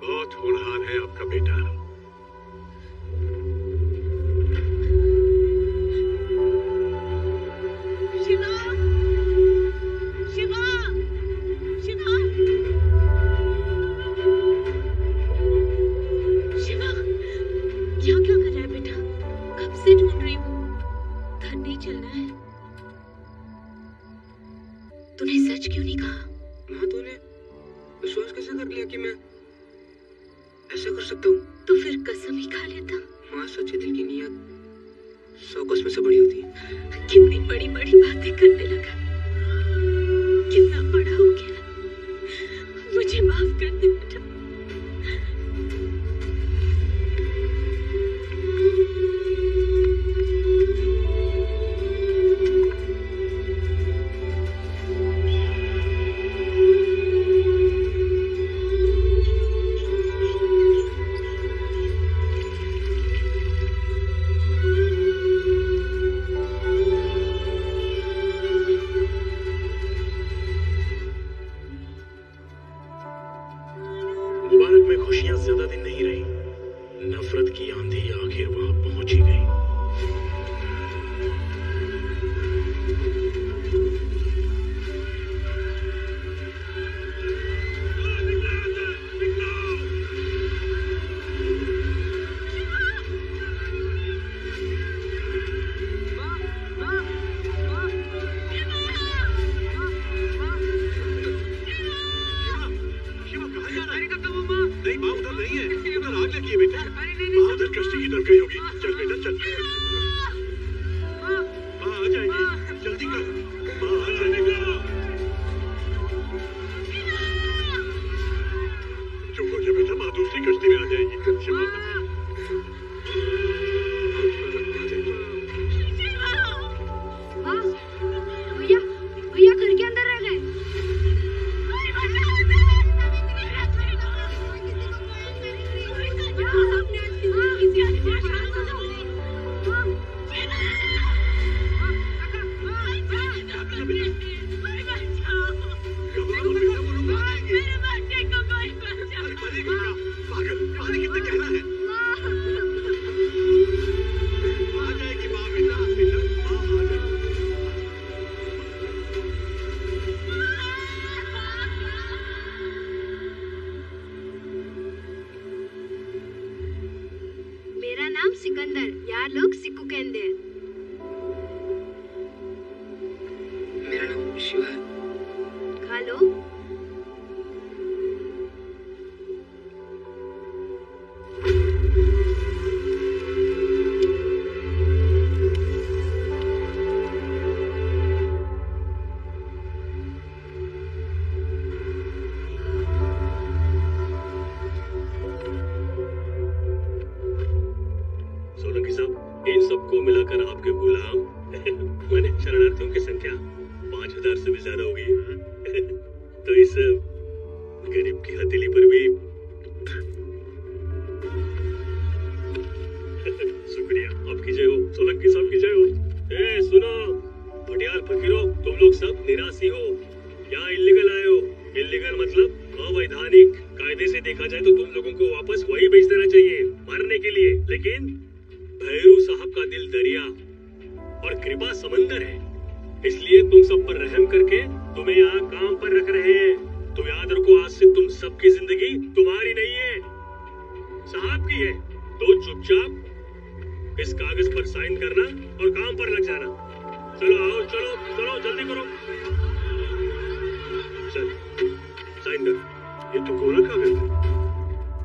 बहुत होनहार है आपका बेटा। शिवा, शिवा, शिवा, शिवा, यहाँ क्या कर रहा है बेटा? कब से ढूंढ रही हूँ। घर नहीं चलना है? तूने सच क्यों नहीं कहा? माँ, तूने विश्वास कैसे कर लिया कि मैं ऐसा कर सकता हूँ? तो फिर कसम ही खा लेता। माँ, सच्चे दिल की नीयत 100 कसम से बड़ी होती है। कितनी बड़ी बड़ी बातें करने लगा, कितना बड़ा हो गया। मुझे माफ कर दे बेटा। मुबारक में खुशियां ज्यादा दिन नहीं रही। नफरत की आंधी आखिर वहां पहुंच ही गई। नहीं माँ, उधर नहीं है, उधर आग लगी है बेटा। माँ उधर कश्ती की तरफ गई होगी। चल बेटा चल। माँ आ जाएगी, जल्दी कर। माँ आ जाएगी। चुप हो जा बेटा, माँ दूसरी कश्ती में आ जाएगी। शिवा भैया, भैया घर के अंदर रह गए। मेरा नाम सिकंदर, यार लोग सिक्कू कहते हैं। मेरा नाम शिवा है। खा लो। सोलंकी साहब, इन सबको मिलाकर आपके गुलाम मैंने शरणार्थियों की संख्या 5000 से भी ज्यादा हो गई है। तो इस गरीब की हथेली पर भी शुक्रिया। आपकी जय हो, सोलंकी साहब की जय हो। ए सुनो भटियार फकीरों, तुम लोग सब निराशी हो, यहाँ इल्लीगल आए हो। इल्लीगल मतलब अवैधानिक। कायदे से देखा जाए तो तुम लोगों को वापस वही भेज देना चाहिए मरने के लिए, लेकिन भैरू साहब का दिल दरिया और कृपा समंदर है, इसलिए तुम सब पर रहम करके तुम्हें यहाँ काम पर रख रहे हैं। तो याद रखो, आज से तुम सबकी जिंदगी तुम्हारी नहीं है, साहब की है। तो चुपचाप इस कागज पर साइन करना और काम पर लग जाना। चलो आओ, चलो चलो जल्दी करो। चल साइन कर। ये तो कोरा कागज है।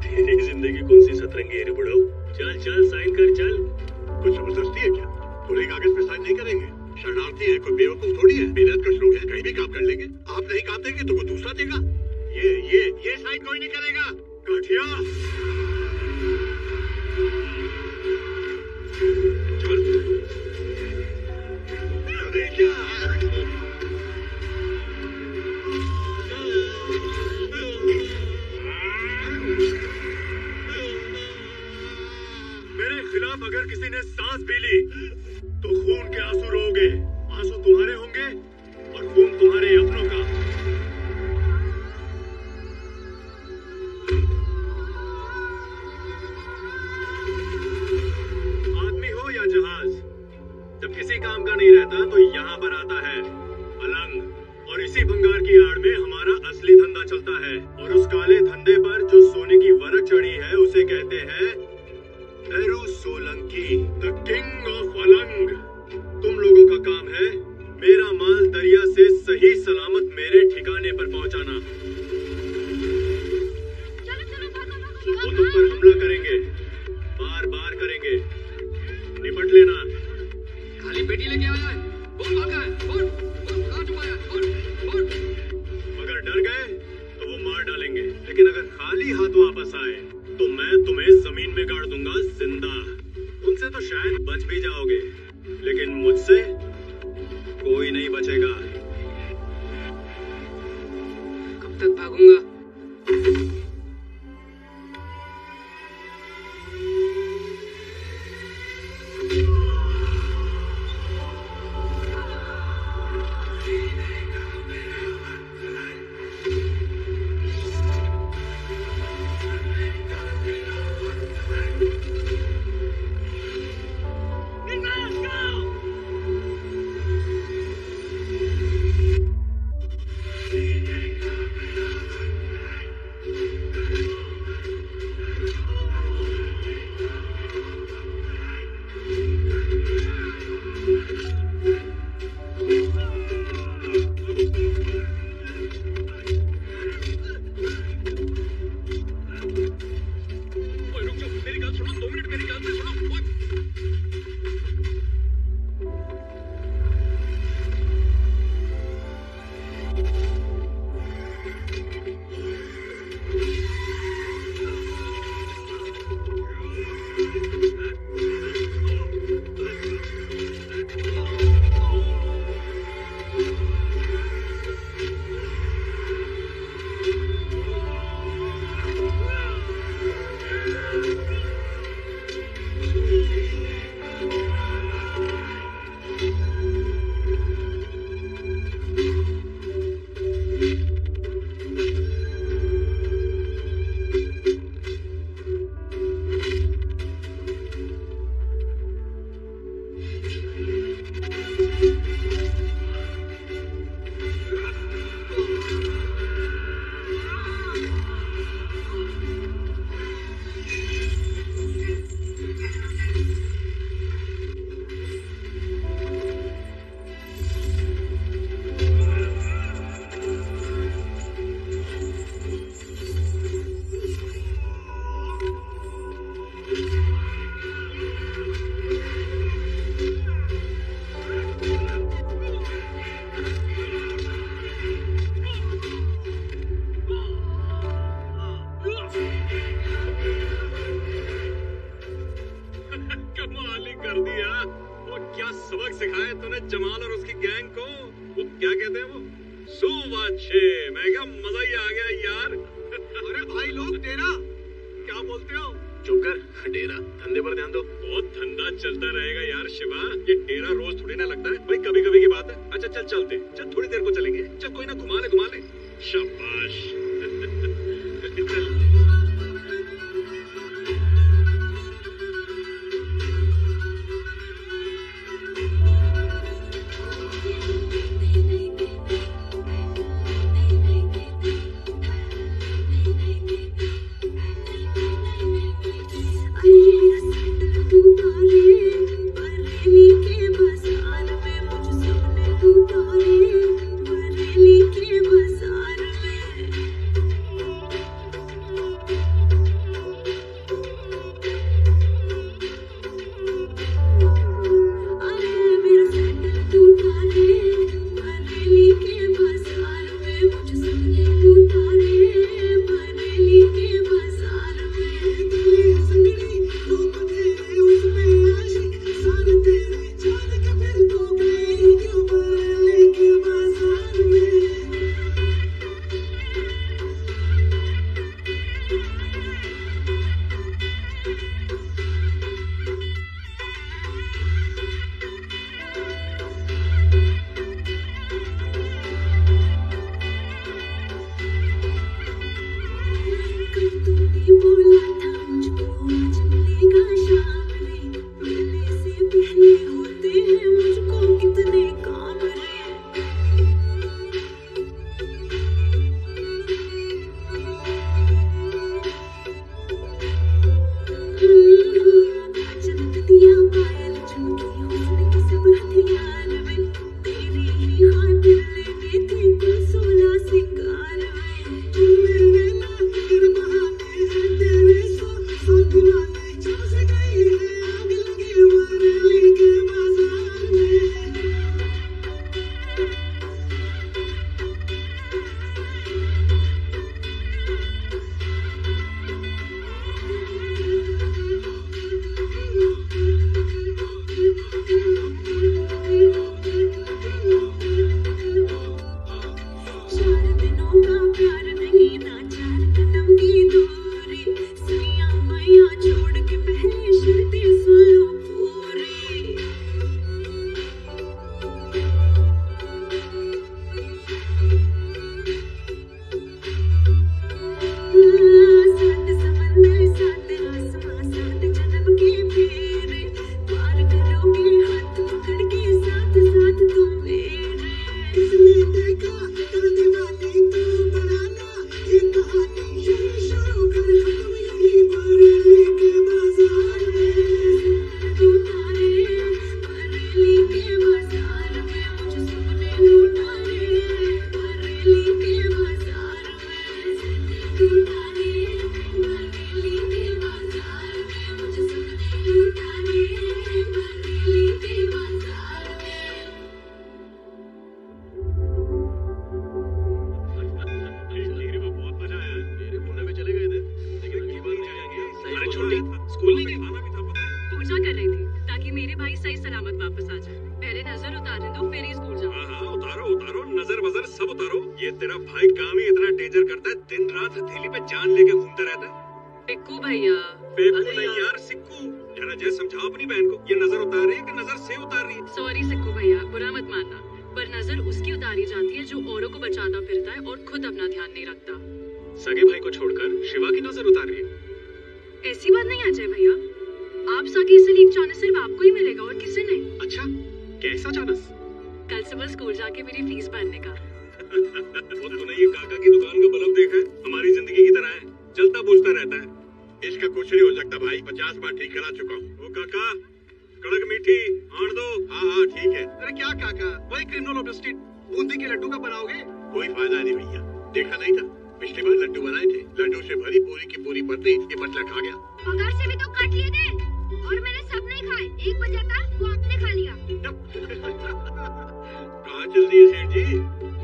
तेरी जिंदगी कौन सी सतरंगी है रे बुढ़ाऊ। चल चल साइन कर चल। कुछ जबरदस्ती है क्या? पूरे कागज पे साइन नहीं करेंगे। शरणार्थी है, कोई बेवकूफ थोड़ी है। मेहनतकश लोग हैं, कहीं भी काम कर लेंगे। आप नहीं काम देंगे तो वो दूसरा देगा। ये साइन कोई नहीं करेगा। काठिया चल। अरे क्या मेरे खिलाफ अगर किसी ने सांस भी ली तो खून के आंसू रोगे। आंसू तुम्हारे होंगे और खून तुम्हारे अपनों का। और इसी भंगार की आड़ में हमारा असली धंधा चलता है। और उस काले धंधे पर जो सोने की वरख चढ़ी है उसे कहते हैं एरू Solanki, the king of Alang. तुम लोगों का काम है मेरा माल दरिया से सही सलामत मेरे ठिकाने पर पहुंचाना। वो तुम पर हमला करेंगे, बार बार करेंगे, निपट लेना। खाली पेटी लेके आया है, बोल भागा है, बोल कहाँ छुपाया है, बोल। अगर डर गए तो वो मार डालेंगे, लेकिन अगर खाली हाथ वापस आए तो मैं तुम्हें जमीन में गाड़ दूंगा जिंदा। उनसे तो शायद बच भी जाओगे, लेकिन मुझसे कोई नहीं बचेगा। कब तक भागूंगा? जमाल और उसकी गैंग को वो क्या कहते हैं, वो सुवाचे। मैं क्या मजा ही आ गया यार। अरे भाई लोग डेरा क्या बोलते हो? चुप कर, डेरा धंधे पर ध्यान दो। बहुत धंधा चलता रहेगा यार शिवा, ये डेरा रोज थोड़ी ना लगता है भाई, कभी कभी की बात है। अच्छा चल चलते, चल थोड़ी देर को चलेंगे, चल कोई ना घुमा ले। शाबाश। चल। बरेली के बाजार में बता रहा हूँ, ये तेरा भाई काम ही इतना डेंजर करता है, दिन रात हथेली पे जान लेके घूमता रहता है। पिक्कू भैया, पेकू नहीं यार, सिक्कू। जरा जय समझाओ अपनी बहन को, ये नजर उतार रही है कि नजर से उतार रही है? सॉरी सिक्कू भैया, बुरा मत मानना, पर नजर उसकी उतारी जाती है जो औरों को बचाता फिरता है और खुद अपना ध्यान नहीं रखता। सगे भाई को छोड़कर शिवा की नजर उतार रही है। ऐसी बात नहीं अजय भैया, आप सगे से लीक चांस सिर्फ आपको ही मिलेगा और किसी नहीं। अच्छा, कैसा चांस? कल सुबह स्कूल जाके मेरी फीस भरने का। वो तूने ये काका की दुकान का बल्ब देखा है? हमारी जिंदगी की तरह है, चलता बुझता रहता है। इसका कुछ नहीं हो सकता भाई, 50 बार ठीक करा चुका हूँ। वो काका, कड़क मीठी आड़ दो। हाँ ठीक है। अरे क्या काका, वही criminal of the street Bundi के लड्डू का बनाओगे? कोई फायदा नहीं भैया, देखा नहीं था पिछली बार लड्डू बनाए थे, लड्डू से भरी पूरी की पूरी पत्नी ये बचला खा गया। पगार से भी तो काट लिए थे और मैंने सब नहीं खाए, एक बचा था वो आपने खा लिया। कहाँ चल रही है सेठ जी?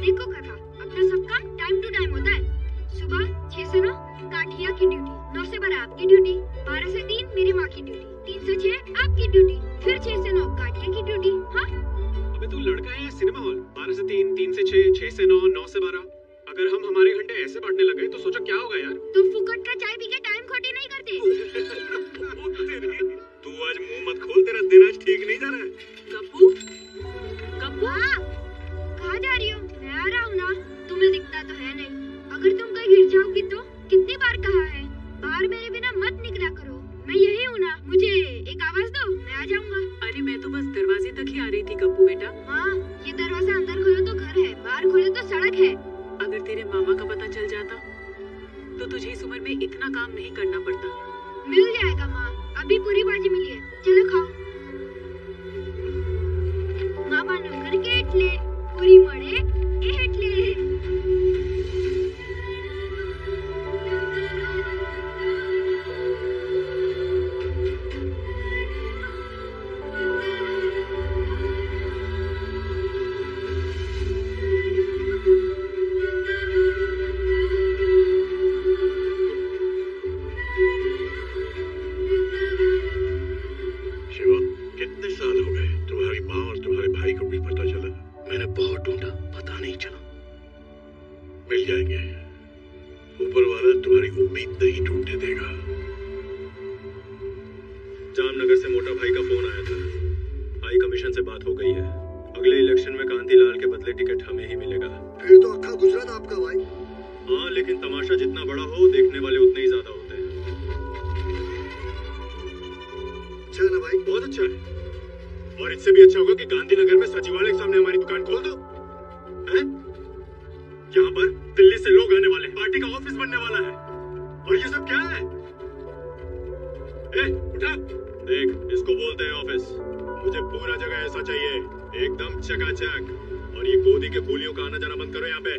देखो काका, अपना सब काम टाइम टू टाइम होता है। सुबह 6 से 9 काठिया की ड्यूटी, 9 से 12 आपकी ड्यूटी, 12 से 3 मेरी माँ की ड्यूटी, 3 से 6 आपकी ड्यूटी, फिर 6 से 9 काठिया की ड्यूटी। हाँ अबे तू लड़का है या सिनेमा हॉल? 12 से 3, 3 से 6, 6 से 9, 9 से 12। अगर हम हमारे घंटे ऐसे बांटने लगे तो सोचो क्या होगा यार। तुम फुकट का चाय पी के टाइम खोटी नहीं करते। तू आज मुंह मत खोल, तेरा दिन आज ठीक नहीं जा रहा है। गप्पू, गप्पू, हाँ कहाँ जा रही हो? मैं आ रहा हूँ ना, तुम्हें दिखता तो है नहीं। अगर तुम कहीं गिर जाओगी तो कितनी बार कहा है, बाहर मेरे बिना मत निकला करो। मैं यही हूँ ना, मुझे एक आवाज दो, मैं आ जाऊंगा। अरे मैं तो बस दरवाजे तक ही आ रही थी गप्पू बेटा। माँ, ये दरवाजा अंदर खोलो तो घर है, बाहर खोलो तो सड़क है। अगर तेरे मामा का पता चल जाता तो तुझे इस उम्र में इतना काम नहीं करना पड़ता। मिल जाएगा माँ, अभी पूरी बाजी मिली है, चलो खाओ। मामा नौकर के एटले, पूरी मड़े ए हेटले। मिल जाएंगे, ऊपर वाला तुम्हारी उम्मीद नहीं टूटने देगा। जामनगर से मोटा भाई का फोन आया था, हाई कमीशन से बात हो गई है, अगले इलेक्शन में कांतिलाल के बदले टिकट हमें ही मिलेगा। फिर तो अक्खा गुजरात आपका भाई। हाँ, लेकिन तमाशा जितना बड़ा हो, देखने वाले उतने ही ज्यादा होते हैं। अच्छा ना भाई? बहुत अच्छा है, और इससे भी अच्छा होगा कि गांधीनगर में सचिवालय के सामने हमारी दुकान खोल दो। हैं? यहाँ पर दिल्ली से लोग आने वाले, पार्टी का ऑफिस बनने वाला है, और ये सब क्या है? उठा, देख, इसको बोलते हैं ऑफिस। मुझे पूरा जगह ऐसा चाहिए, एकदम चकाचक, और ये गोदी के कूलियों का आना जाना बंद करो यहाँ पे,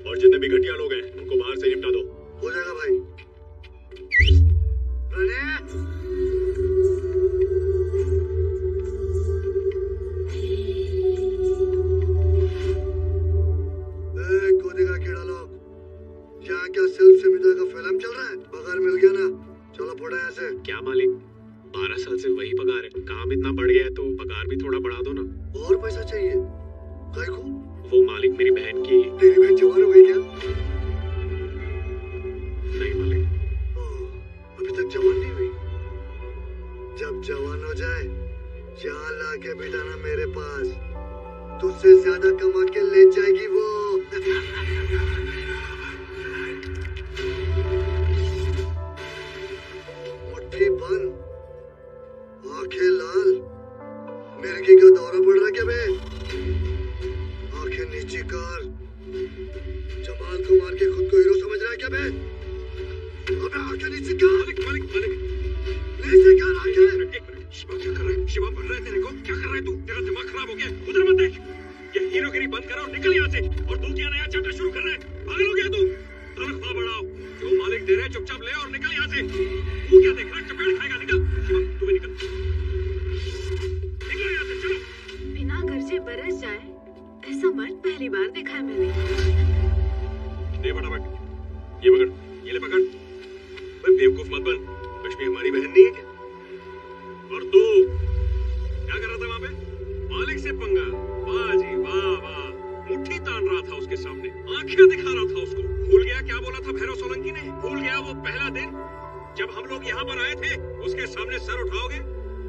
और जितने भी घटिया लोग हैं उनको बाहर से निपटा दो। हो जाएगा भाई। गोदी का कीड़ा लोग, यहाँ क्या सेल्फ से मिटा का फिल्म चल रहा है? पगार मिल गया ना, चलो फोड़ा यहाँ से। क्या मालिक, 12 साल से वही पगार है, काम इतना बढ़ गया है तो पगार भी थोड़ा बढ़ा दो ना। और पैसा चाहिए? काय को? वो मालिक मेरी बहन की। तेरी बहन जवान हो गई क्या? नहीं मालिक। अभी तक जवान नहीं हुई? जब जवान हो जाए, चाल लाके बिठाना मेरे पास, तुझसे ज्यादा कमा के ले जाएगी वो। मुट्ठी बंद, आंखें लाल, मिर्गी का दौरा पड़ रहा क्या बे? आंखें नीची कर, जमाल को मार के खुद को हीरो समझ रहा है क्या बे? अबे आंखें नीची कर। मालिक नीचे कर आंखें। शिवा क्या कर रहा है? शिवा मर रहा है तेरे को? क्या कर रहा है तू? तेरा दिमाग खराब हो गया, उधर मत देख। ये हीरोगिरी बंद करो और निकल यहाँ से, और तू क्या नया चैप्टर शुरू कर रहा है? पागल हो गया तू? तनख्वाह बढ़ाओ, जो मालिक दे रहे हैं चुपचाप ले और निकल यहाँ से। तू क्या देख रहा है? चपेट खाएगा, निकल। शिवा तू भी निकल, निकलो यहाँ से, चलो। बिना गर्जे बरस जाए ऐसा मर्द पहली बार देखा है मैंने। दे फटाफट, ये पकड़, ये ले पकड़। भाई बेवकूफ मत बन, लक्ष्मी हमारी बहन नहीं है क्या? और तू क्या कर रहा था वहाँ पे? मालिक से पंगा? वाह जी वाह वाह, मुट्ठी तान रहा था उसके सामने, आंख आंखें दिखा रहा था उसको। भूल गया क्या बोला था भैरव सोलंकी ने? भूल गया वो पहला दिन जब हम लोग यहाँ पर आए थे? उसके सामने सर उठाओगे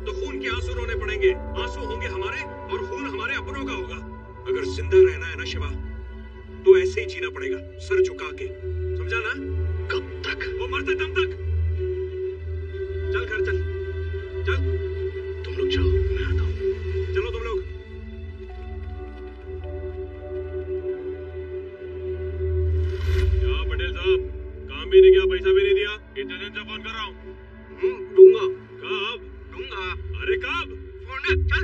तो खून के आंसू रोने पड़ेंगे। आंसू होंगे हमारे और खून हमारे अपनों का होगा। अगर जिंदा रहना है ना शिवा, तो ऐसे ही जीना पड़ेगा, सर झुका के, समझा ना? कब तक? वो मरते दम तक। चल घर चल, चल। तुम लोग जाओ, मैं आता हूँ। चलो तुम लोग। क्या पटेल साहब, काम भी नहीं किया, पैसा भी नहीं दिया, कितने दिन से फोन कर रहा हूँ? दूंगा। कब दूंगा? अरे कब? फोन चल।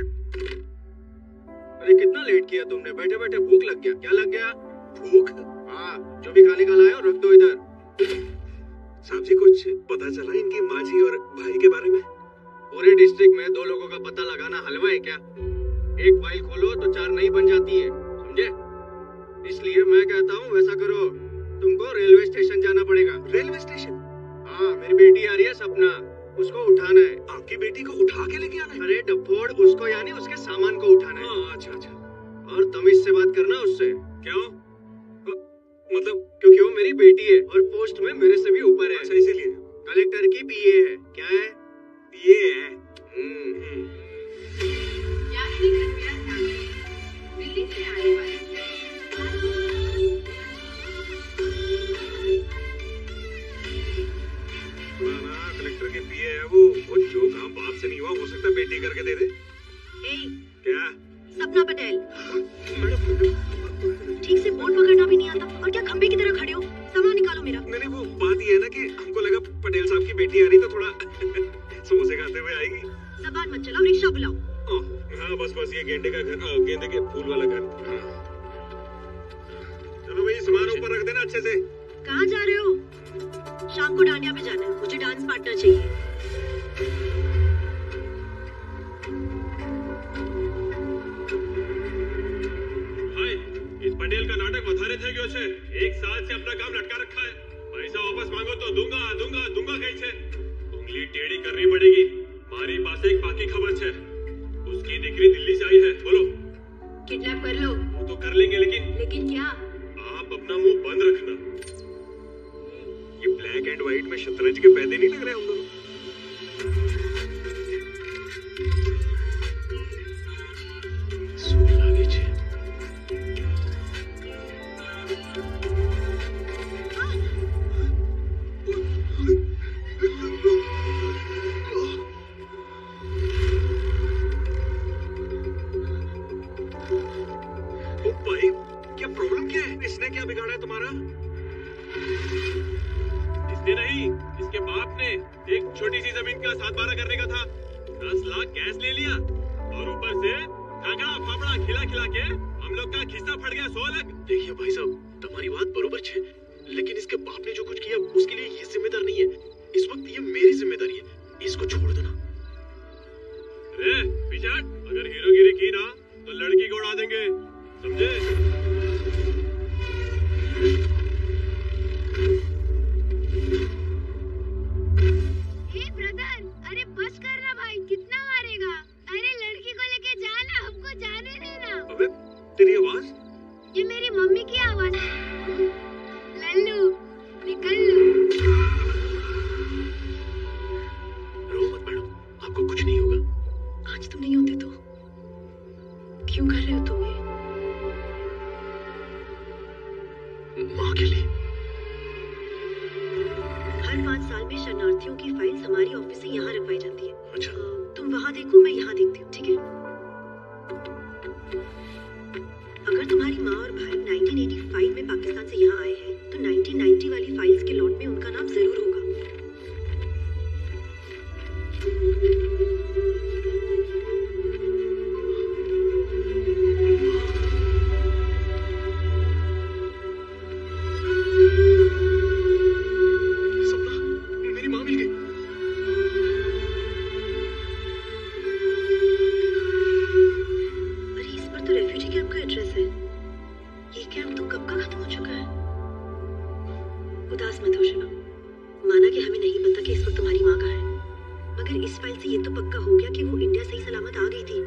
अरे कितना लेट किया तुमने? बैठे बैठे भूख लग गया। क्या लग गया? भूख? हाँ, जो भी खाने का लाए हो रख दो इधर। साहब जी, कुछ पता चला इनकी माँ जी और भाई के बारे में? पूरे डिस्ट्रिक्ट में 2 लोगों का पता लगाना हलवा है क्या? एक फाइल खोलो तो 4 नई बन जाती है, समझे? इसलिए मैं कहता हूँ वैसा करो, तुमको रेलवे स्टेशन जाना पड़ेगा। Railway station? हाँ, मेरी बेटी आ रही है सपना, उसको उठाना है। आपकी बेटी को उठा के लेके आना है? अरे डफोड़, उसको यानी उसके सामान को उठाना है। अच्छा अच्छा। और तमीज से बात करना उससे। क्यों? मतलब क्योंकि वो मेरी बेटी है और पोस्ट में मेरे से भी ऊपर है। अच्छा, इसीलिए। कलेक्टर की बीए है। क्या है? बीए है। दिल्ली से आने वाली कलेक्टर के बीए है वो जो काम बाप से नहीं हुआ हो सकता बेटी करके दे दे। क्या? सपना पटेल, ठीक से फोन पकड़ना भी नहीं आता और क्या खंबे की तरह खड़े हो? सामान निकालो मेरा। नहीं, वो बात ये है ना कि हमको लगा पटेल साहब की बेटी आ रही तो थोड़ा समोसे खाते हुए आएगी। जबान मत चलाओ, रिक्शा बुलाओ। हाँ बस ये गेंदे का घर, गेंदे के फूल वाला घर। चलो भाई, सामान ऊपर रख देना अच्छे से। कहाँ जा रहे हो? शाम को डांडिया पे जाना है, मुझे डांस पार्टनर चाहिए। इस पटेल का नाटक बता रहे थे क्यों से? 1 साल से अपना काम लटका रखा है। पैसा वापस मांगो तो दूंगा कैसे? उंगली टेढ़ी करनी पड़ेगी। मारी पास एक बाकी खबर है, उसकी दिक्री दिल्ली से आई है। बोलो। किडनैप कर लो। वो तो कर लेंगे, लेकिन क्या? आप अपना मुंह बंद रखना। ये ब्लैक एंड व्हाइट में शतरंज के पैदे नहीं लग रहे हम दोनों? इसके बाप ने एक छोटी सी जमीन का 7-12 करने का था, 10 लाख कैश ले लिया और ऊपर से झगड़ा फाफड़ा खिला के हम लोग का खिस्सा फट गया 100 लाख। देखिए भाई साहब, तुम्हारी बात बरोबर है, लेकिन इसके बाप ने जो कुछ किया उसके लिए ये जिम्मेदार नहीं है। इस वक्त ये मेरी जिम्मेदारी है, इसको छोड़ दो ना। अरे बिजाट, अगर हीरोगिरी की ना तो लड़की को उड़ा देंगे, समझे? ब्रदर, अरे बस करना भाई, कितना मारेगा? अरे लड़की को लेके जाना, हमको जाने देना। अबे तेरी आवाज? ये मेरी मम्मी की आवाज है। लल्लू, निकल लो। रो मत मैडम, आपको कुछ नहीं होगा। आज तुम नहीं होते तो क्यों कर रहे हो तुम ये? माँ के लिए। हर 5 साल में शरणार्थियों की फाइल्स हमारी ऑफिस से यहाँ रखवाई जाती है। अच्छा। तुम वहाँ देखो, मैं यहाँ देखती हूँ, ठीक है? अगर तुम्हारी माँ और भाई 1985 में पाकिस्तान से यहाँ आए हैं, तो 1990 वाली फाइल्स के लॉट में उनका नाम जरूर होगा। उदास मत हो शिवा। माना कि हमें नहीं पता कि इस वक्त तुम्हारी माँ कहाँ है, मगर इस फाइल से ये तो पक्का हो गया कि वो इंडिया सही सलामत आ गई थी।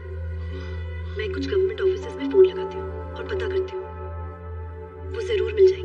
मैं कुछ गवर्नमेंट ऑफिसेज में फोन लगाती हूँ और पता करती हूँ, वो जरूर मिल जाएंगे।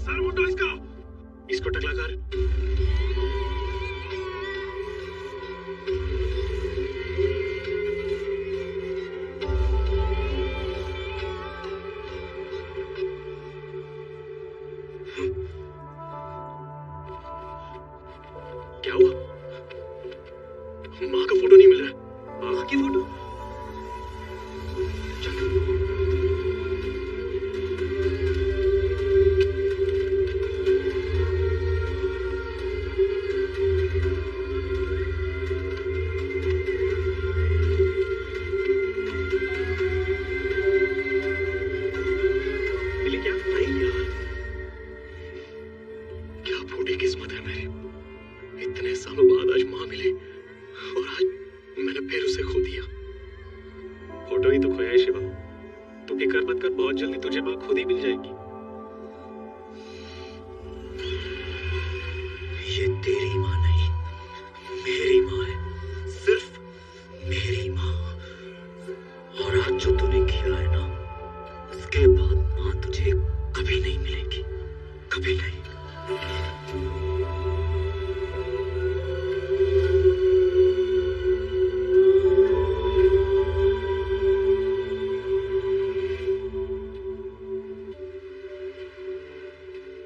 सर मुंडो इसका। इसको टकला कर। क्या हुआ? माँ का फोटो नहीं मिल रहा। माँ की फोटो? मिली क्या? नहीं यार, क्या फूटी किस्मत है मेरी। इतने सालों बाद आज माँ मिली और आज मैंने फिर उसे खो दिया। फोटो ही तो खोया है शिवा। तू फिक्र मत कर, बहुत जल्दी तुझे माँ खुद ही मिल जाएगी। ये तेरी माँ नहीं, मेरी माँ है, सिर्फ मेरी माँ। और आज जो तूने किया है ना, उसके बाद माँ तुझे कभी नहीं मिलेगी, कभी नहीं।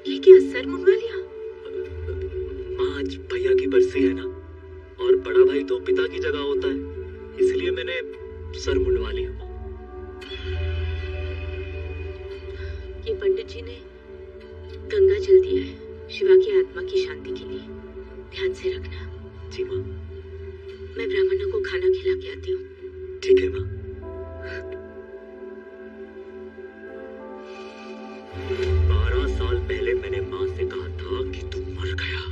ये क्या सर मुंडवा लिया? माँ आज भैया की बरसी है ना, और बड़ा भाई तो पिता की जगह होता है, इसलिए मैंने सर मुंडवा लिया। ये पंडित जी ने गंगा जल दिया है शिवा की आत्मा की शांति के लिए, ध्यान से रखना। जी माँ। मैं ब्राह्मणों को खाना खिला के आती हूँ। ठीक है माँ। 12 साल पहले मैंने माँ से कहा था कि तू मर गया,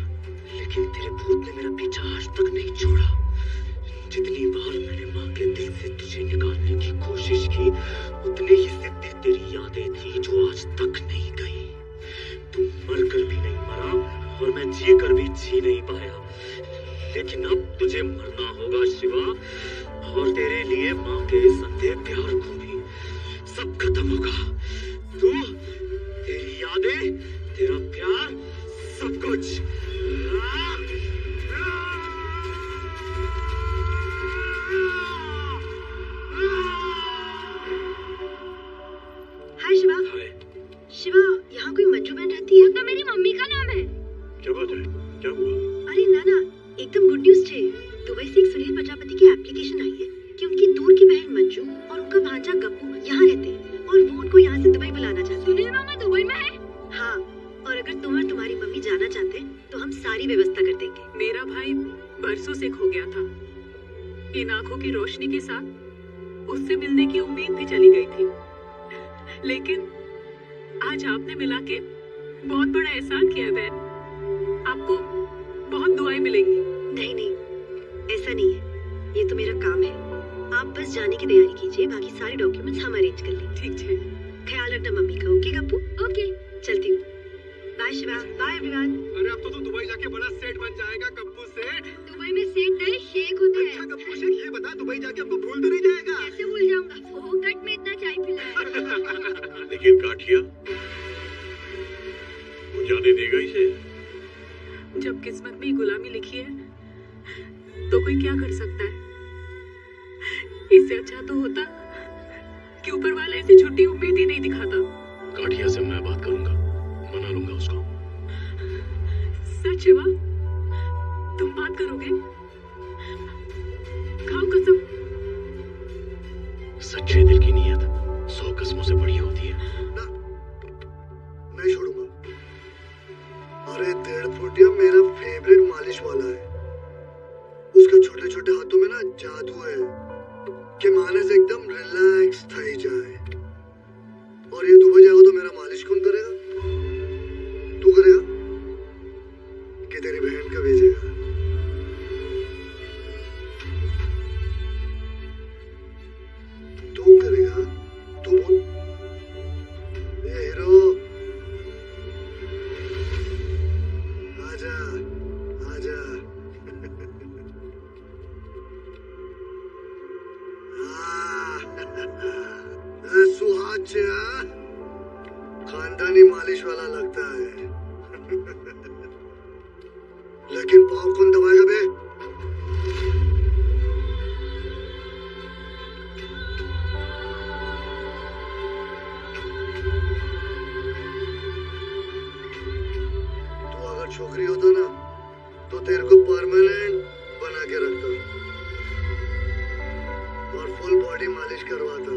लेकिन तेरे भूत ने मेरा पीछा आज तक नहीं छोड़ा। जितनी बार मैंने माँ के दिल से तुझे निकालने की कोशिश की, उतनी ही सिद्धि तेरी यादें थी जो आज तक नहीं गई। तू मर कर भी नहीं मरा और मैं जी कर भी जी नहीं पाया, लेकिन अब तुझे मरना होगा शिवा, और तेरे लिए माँ के संदेह प्यार को भी सब खत्म होगा। तू, तेरी यादें, तेरा प्यार, सब कुछ। हाय शिवा। हाय। शिवा, यहाँ कोई मंजू बहन रहती है? तो मेरी मम्मी का नाम है। क्या बात है? क्या हुआ? अरे ना, एकदम गुड न्यूज थे। दुबई से एक सुनील प्रजापति की एप्लीकेशन आई है कि उनकी दूर की बहन मंजू और उनका भांजा गप्पू यहाँ रहते हैं और वो उनको यहाँ से दुबई बुलाना चाहते हैं। सुनील मामा दुबई में है? हाँ, और अगर तुम और तुम्हारी मम्मी जाना चाहते हैं तो हम सारी व्यवस्था कर देंगे। मेरा भाई बरसों से खो गया था। इन आंखों की रोशनी के साथ उससे मिलने की उम्मीद भी चली गई थी, लेकिन आज आपने मिला के बहुत बड़ा एहसान किया बहन। आपको बहुत दुआएं मिलेंगी। नहीं, ऐसा नहीं है, ये तो मेरा काम है। आप बस जाने की तैयारी कीजिए, बाकी सारे डॉक्यूमेंट्स हम अरेंज कर लेंगे। ठीक है। ख्याल रखना मम्मी का। ओके गप्पू? ओके। चलती हूँ। Bye Shiva, bye everyone. अरे अब तो तू दुबई जाके बड़ा सेठ बन जाएगा, गप्पू सेठ। दुबई में सेठ नहीं शेख होते अच्छा हैं। गप्पू शेठ, ये बता दुबई जाके हमको भूल तो नहीं जाएगा? कैसे भूल जाऊंगा, फोकट में इतना चाय पिलाया। लेकिन काठिया, वो जाने देगा इसे? जब किस्मत में ही गुलामी लिखी है तो कोई क्या कर सकता है। इससे अच्छा तो होता कि ऊपर वाला ऐसी झूठी उम्मीद ही नहीं दिखाता। काठिया से मैं बात करूंगा, मना लूंगा उसको। सच शिवा, तुम बात करोगे? खाओ कसम। सच्चे दिल की नीयत 100 कस्मों से बड़ी होती है। ना, नहीं छोड़ूंगा। अरे 1.5 फुटिया मेरा फेवरेट मालिश वाला है। उसके छोटे छोटे हाथों में ना जादू है कि माने से एकदम रिलैक्स थई जाए। और ये दुबई जाएगा तो मेरा मालिश कौन करेगा? तू करेगा कि तेरी बहन का भेजेगा? तू करेगा? तू बोल। ये हीरो, आजा आजा। खानदानी मालिश वाला लगता है। लेकिन पाँव कौन दबाएगा बे? तू अगर छोकरी होता ना तो तेरे को परमानेंट बना के रखता और फुल बॉडी मालिश करवाता।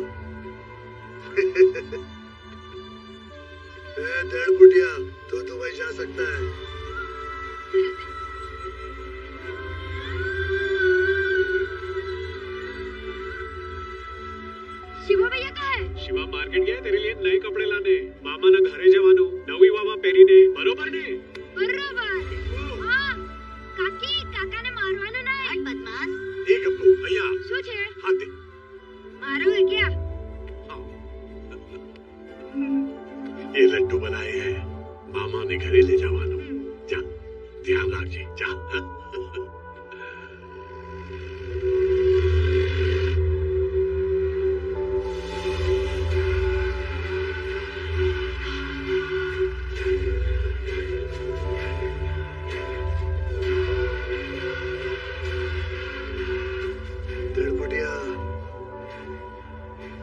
डेढ़ फुटिया तो दुबई जा सकता है। शिवा भैया कहाँ है? शिवा मार्केट गया तेरे लिए नए कपड़े लाने। मामा ना घरे जवानो नवी वावा पेरी ने बरोबर ने बरोबर। हाँ काकी काका ने मारवानो नहीं। बदमाश। एक अपू भैया શું છે? हाथ दे। मारोगे क्या? ये लड्डू बनाए हैं मामा ने घरे ले जवानो। जा ध्यान रखिए जा।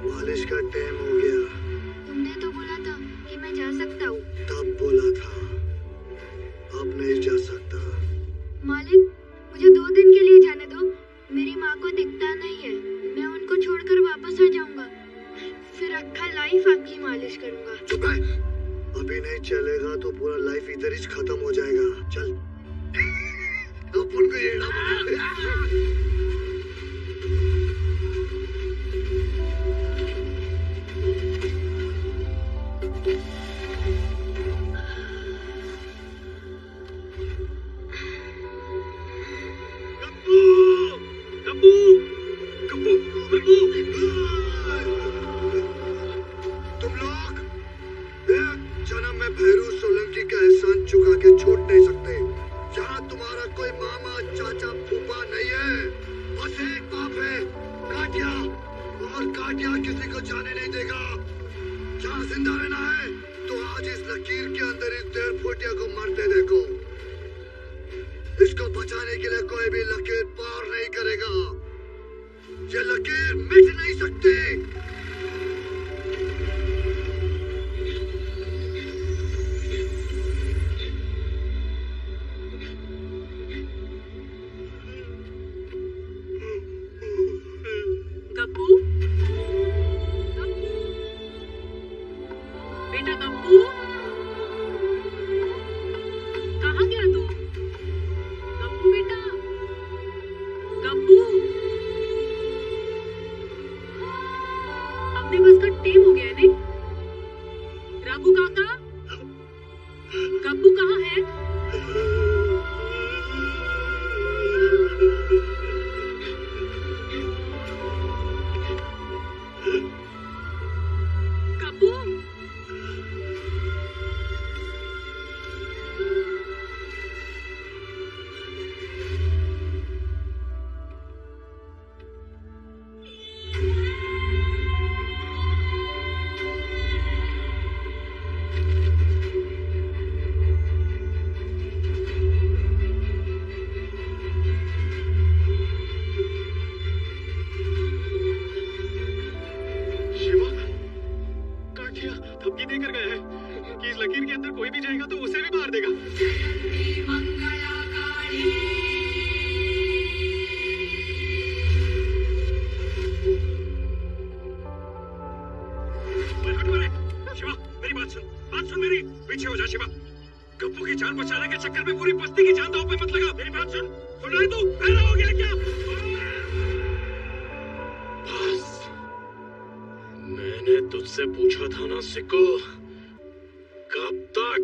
मालिश का टाइम हो गया। तुमने तो बोला था कि मैं जा सकता हूँ। तब बोला था, अब नहीं जा सकता। मालिक मुझे 2 दिन के लिए जाने दो। मेरी माँ को दिखता नहीं है। मैं उनको छोड़कर वापस आ जाऊंगा। फिर अक्खा लाइफ आपकी मालिश करूंगा। चुप रह। अभी नहीं चलेगा तो पूरा लाइफ इधर ही खत्म हो जाएगा। चल। अपन को ये तुम लोग एक जन्म में भैरू सोलंकी का एहसान चुका के छोड़ नहीं सकते। यहाँ तुम्हारा कोई मामा चाचा फूफा नहीं है, बस एक बाप है काटिया, और काटिया किसी को जाने नहीं देगा। जहाँ जिंदा रहना है तो आज इस लकीर के अंदर इस 1.5 फुटिया को मरते देखो। इसको बचाने के लिए कोई भी लकीर पार नहीं करेगा। ये लकीर मिट नहीं सकती। गप्पू बेटा गप्पू कहाँ गया तू? गप्पू बेटा गप्पू अपने बस का टेम हो गया है नहीं? रघु काका गप्पू कहाँ है? गप्पू धमकी देकर गया है कि इस लकीर के अंदर कोई भी जाएगा तो उसे भी मार देगा। शिवा मेरी बात सुन मेरी। पीछे हो जा शिवा। गप्पू की जान बचाने के चक्कर में पूरी बस्ती की जान दांव पे मत लगा। मेरी बात सुन रहा है तू? बहरा हो गया क्या? बस मैंने तुझसे पूछा था ना सिक्को, कब तक?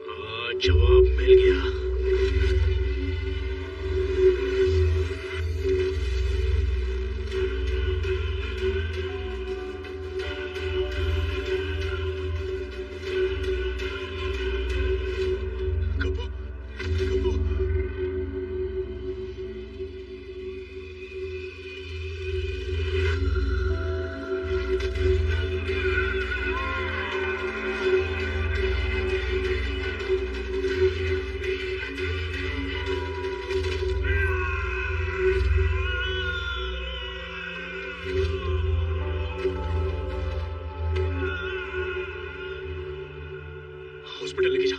आज जवाब मिल गया। हॉस्पिटल लेके जा।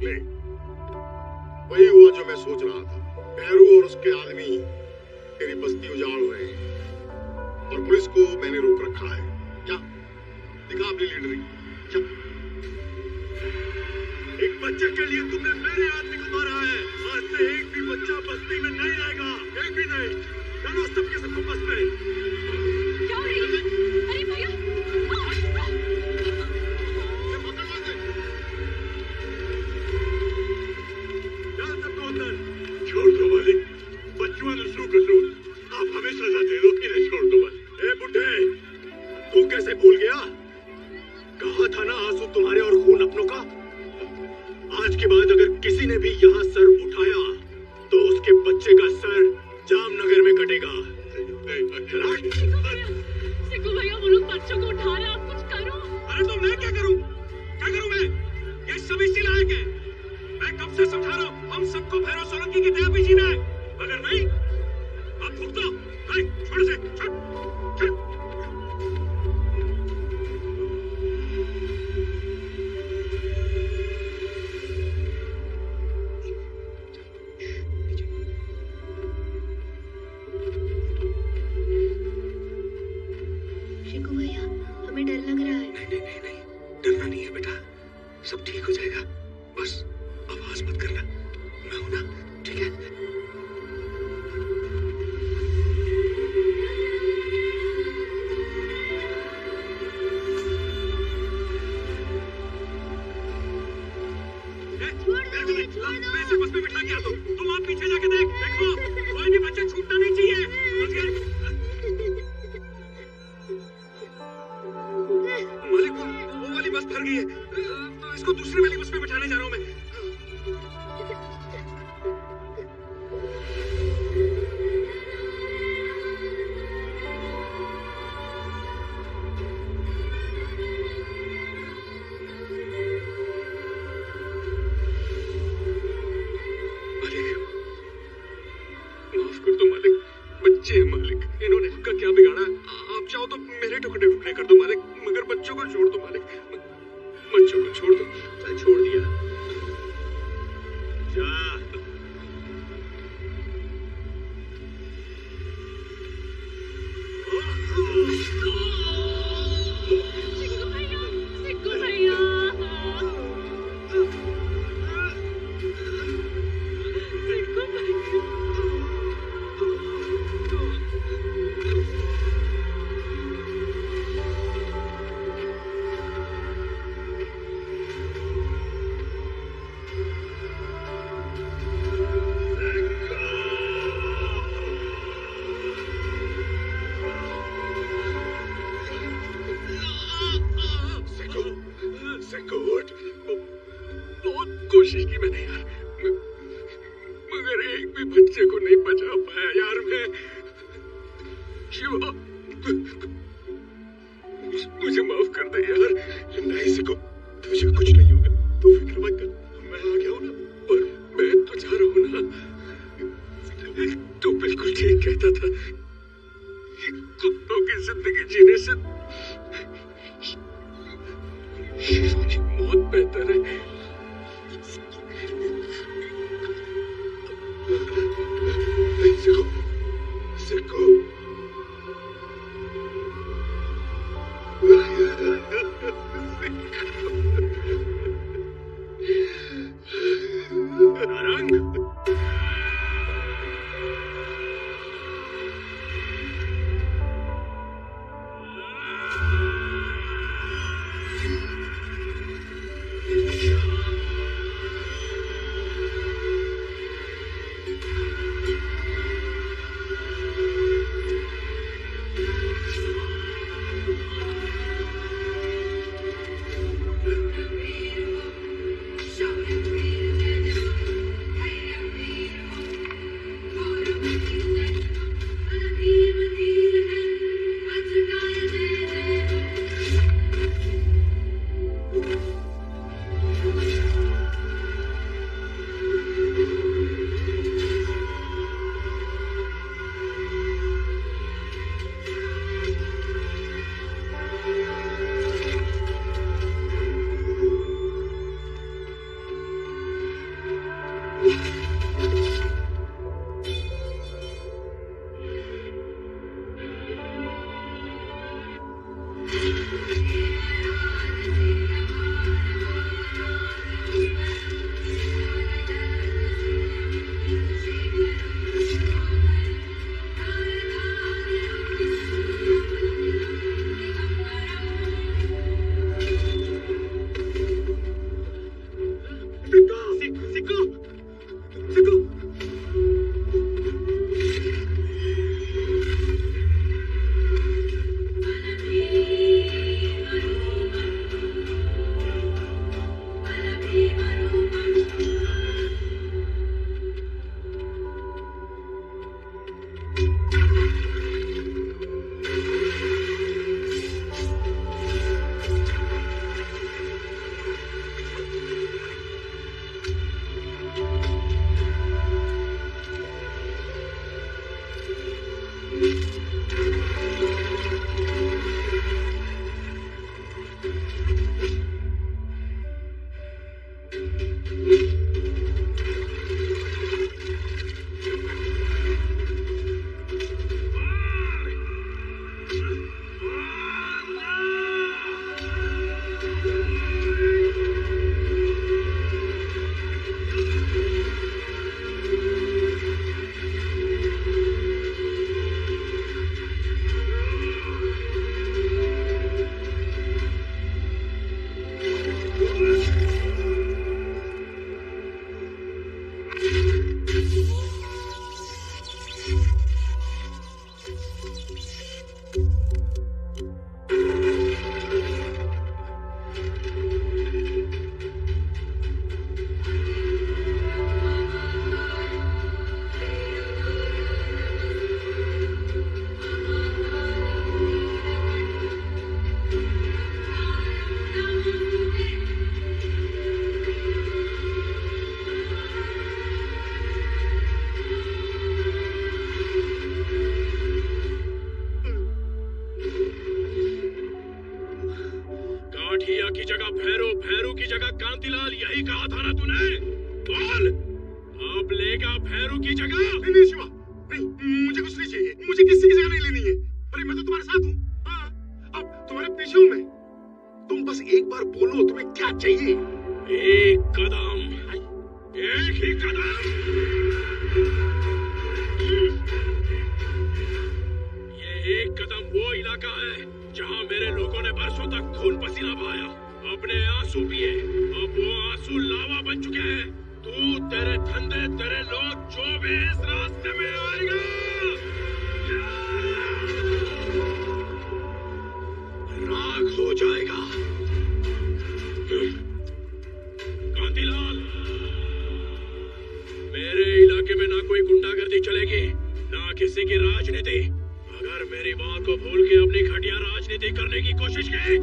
ले, वही हुआ जो मैं सोच रहा था। भैरू और उसके आदमी मेरी बस्ती उजाड़ रहे हैं और पुलिस को मैंने रोक रखा है। क्या दिखा अपनी लीडरी? क्या एक बच्चे के लिए तुमने मेरे आदमी को मारा है? आज से एक भी बच्चा बस्ती में नहीं रहेगा, एक भी नहीं। चलो सबके सबको बस पे। क्या हो रही है? अरे भैया छोड़ दो मालिक, बच्चों ने शू कसूर, आप हमें सजा दे दो, इन्हें छोड़ दो मालिक। ए बुड्ढे, तू कैसे भूल गया? कहा था ना आंसू तुम्हारे और खून अपनों का। आज के बाद अगर किसी ने भी यहाँ सर उठाया तो उसके बच्चे का सर जामनगर में कटेगा। सिक्कू भैया वो लोग बच्चों को उठा रहे, आप कुछ करो। अरे तो मैं क्या करूं? क्या करूं मैं? ये सब इसी लायक है। मैं कब से समझा रहा हूं, हम सबको भैरव सोलंकी की दया पे जीना है। अगर नहीं, अब भुगतो। नहीं, छोड़ से, छोड़, छोड़। शिकू भैया, हमें डर लग रहा है। नहीं, डरना नहीं है बेटा, सब ठीक हो जाएगा। बस आवाज मत करना, मैं हूं ना, ठीक है? मैं इसे बस में बिठा के आता हूं। तुम आप पीछे जाके देखो, कोई भी बच्चा छूटना नहीं चाहिए। मालिक, वो वाली बस भर गई है, तो इसको दूसरी वाली बस में बिठाने जा रहा हूं मैं। माफ कर दो मालिक, बच्चे हैं मालिक, इन्होंने आपका क्या बिगाड़ा? आप चाहो तो मेरे टुकड़े टुकड़े कर दो मालिक, मगर बच्चों को छोड़ दो मालिक, बच्चों को छोड़ दो। मैं छोड़ दिया। जा। सिक्कू भैया, सिक्कू भैया। सिक्कू भैया। बहुत कोशिश की मैंने यार, मगर एक भी बच्चे को नहीं बचा पाया यार मैं। शिवा, मुझे माफ कर दे यार। नहीं सिको, तुझे कुछ नहीं होगा, तू फिक्र मत कर, मैं आ गया हूं ना। पर मैं तो जा रहा हूं ना। तू बिल्कुल ठीक कहता था, कुत्तों की जिंदगी जीने से मौत बेहतर है। सिको, नारंग, की जगह भैरू, भैरू की जगह कांतिलाल, यही कहा था ना तूने? बोल, अब लेगा भैरू की जगह? नहीं नहीं शिवा, नहीं, मुझे कुछ नहीं चाहिए, मुझे किसी की जगह नहीं लेनी है। अरे मैं तो तुम्हारे साथ हूँ, हाँ, अब तुम्हारे पीछे हूँ मैं। तुम बस एक बार बोलो तुम्हें क्या चाहिए। एक कदम, एक ही कदम। ये एक कदम वो इलाका है जहाँ मेरे लोगों ने बरसों तक खून पसीना बहाया, अपने आंसू पिए, अब वो आंसू लावा बन चुके हैं। तू, तेरे धंधे, तेरे लोग, जो भी इस रास्ते में आएगा राख हो जाएगा। कांतिलाल, मेरे इलाके में ना कोई गुंडागर्दी चलेगी, ना किसी की राजनीति। अगर मेरी बात को भूल के अपनी घटिया राजनीति करने की कोशिश की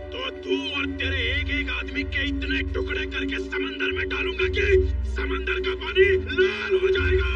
तो तू और तेरे एक एक आदमी के इतने टुकड़े करके समंदर में डालूंगा कि समंदर का पानी लाल हो जाएगा।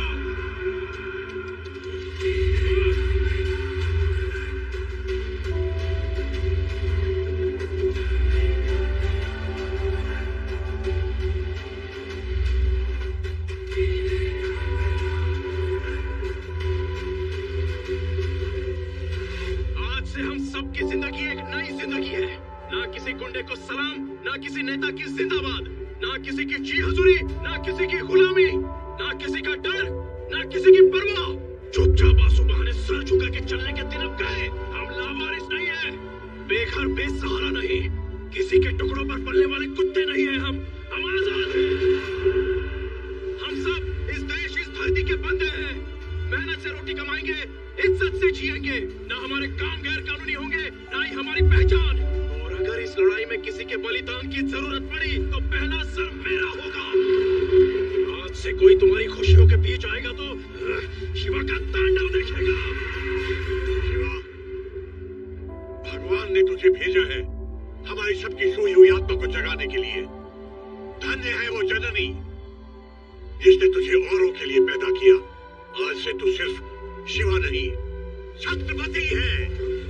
आज से हम सबकी जिंदगी एक नई जिंदगी है। ना किसी गुंडे को सलाम, ना किसी नेता की जिंदाबाद, ना किसी की जी हजूरी, ना किसी की गुलामी, ना किसी का डर, ना किसी की परवाह। चुपचाप आंसू बहाने सर झुका के चलने के दिन अब गए। हम लावारिस नहीं है, बेघर बेसहारा नहीं, किसी के टुकड़ों पर पलने वाले कुत्ते नहीं है। हम आजाद हैं। हम सब इस देश, इस धरती के बंदे हैं। मेहनत से रोटी कमाएंगे, इज्जत से जिएंगे। ना हमारे काम गैर कानूनी होंगे, ना ही हमारी पहचान। और अगर इस लड़ाई में किसी के बलिदान की जरूरत पड़ी तो पहला सर मेरा होगा। आज से कोई तुम्हारी खुशियों के बीच आएगा तो शिवा का तांडव देखेगा। शिवा, भगवान ने तुझे भेजा है हमारी सबकी सोई हुई आत्मा को जगाने के लिए। धन्य है वो जननी जिसने तुझे औरों के लिए पैदा किया। आज से तू सिर्फ शिवा नहीं, छत्रपति है।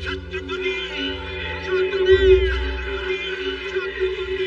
छत्रपति, छत्रपति, छत्रपति, छत्रपति।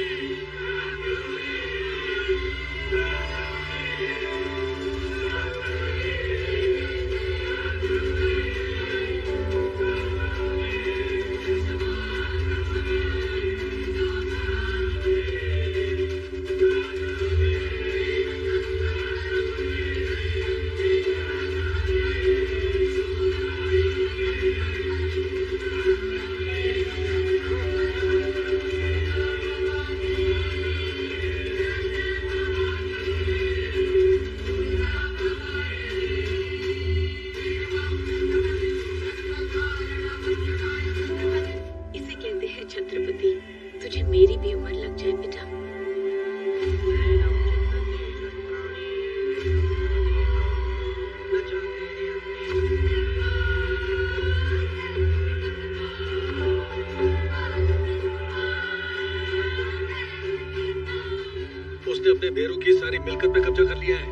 उसने अपने बेरों की सारी मिलकत पे कब्जा कर लिया है।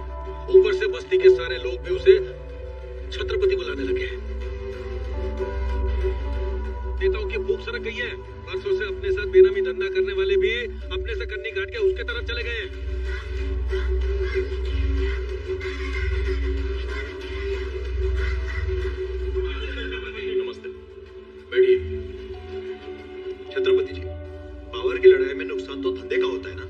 ऊपर से बस्ती के सारे लोग भी उसे छत्रपति बुलाने लगे हैं। नेताओं की भूख सरक गई है। परसों से अपने साथ बेनामी धंधा करने वाले भी अपने से कन्नी काट के उसके तरफ चले गए हैं। नमस्ते, बैठिए। छत्रपति जी, पावर की लड़ाई में नुकसान तो धंधे का होता है ना।